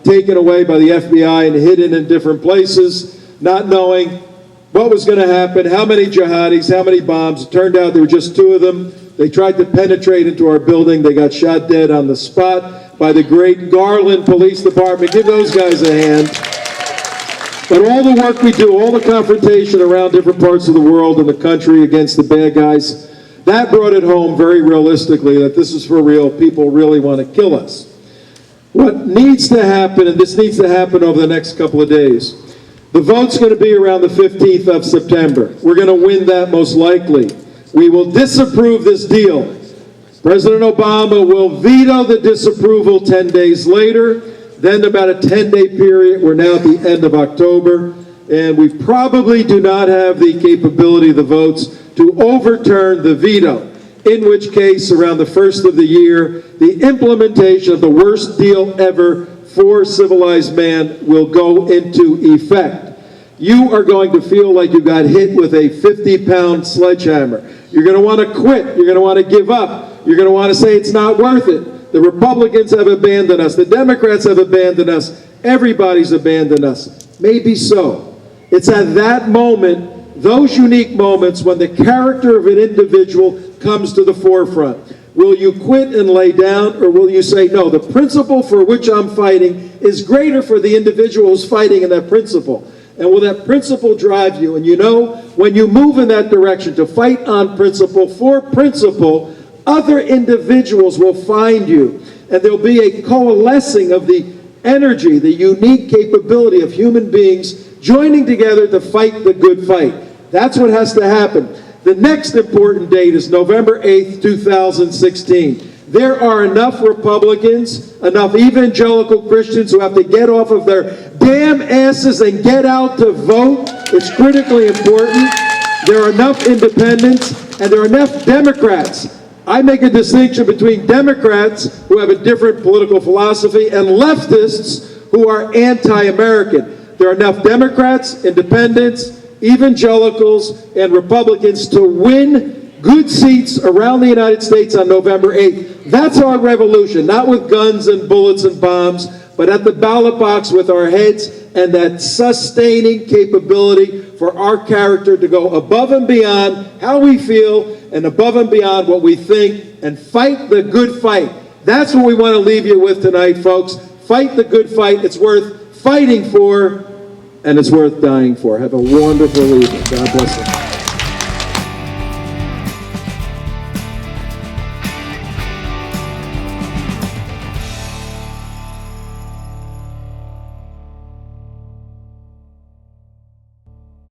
taken away by the FBI and hidden in different places, not knowing what was going to happen, how many jihadis, how many bombs. It turned out there were just 2 of them. They tried to penetrate into our building. They got shot dead on the spot by the great Garland Police Department. Give those guys a hand. But all the work we do, all the confrontation around different parts of the world and the country against the bad guys, that brought it home very realistically that this is for real. People really want to kill us. What needs to happen, and this needs to happen over the next couple of days, the vote's going to be around the 15th of September. We're going to win that most likely. We will disapprove this deal. President Obama will veto the disapproval 10 days later, then about a 10-day period. We're now at the end of October, and we probably do not have the capability of the votes to overturn the veto, in which case, around the first of the year, the implementation of the worst deal ever for civilized man will go into effect. You are going to feel like you got hit with a 50-pound sledgehammer. You're going to want to quit. You're going to want to give up. You're going to want to say it's not worth it. The Republicans have abandoned us. The Democrats have abandoned us. Everybody's abandoned us. Maybe so. It's at that moment, those unique moments, when the character of an individual comes to the forefront. Will you quit and lay down, or will you say, no, the principle for which I'm fighting is greater for the individual who's fighting in that principle? And will that principle drive you? And you know, when you move in that direction to fight on principle, for principle, other individuals will find you. And there'll be a coalescing of the energy, the unique capability of human beings joining together to fight the good fight. That's what has to happen. The next important date is November 8th, 2016. There are enough Republicans, enough evangelical Christians who have to get off of their damn asses and get out to vote. It's critically important. There are enough independents, and there are enough Democrats. I make a distinction between Democrats who have a different political philosophy and leftists who are anti-American. There are enough Democrats, independents, evangelicals, and Republicans to win good seats around the United States on November 8th. That's our revolution, not with guns and bullets and bombs, but at the ballot box with our heads and that sustaining capability for our character to go above and beyond how we feel and above and beyond what we think and fight the good fight. That's what we want to leave you with tonight, folks. Fight the good fight. It's worth fighting for, and it's worth dying for. Have a wonderful evening. God bless you.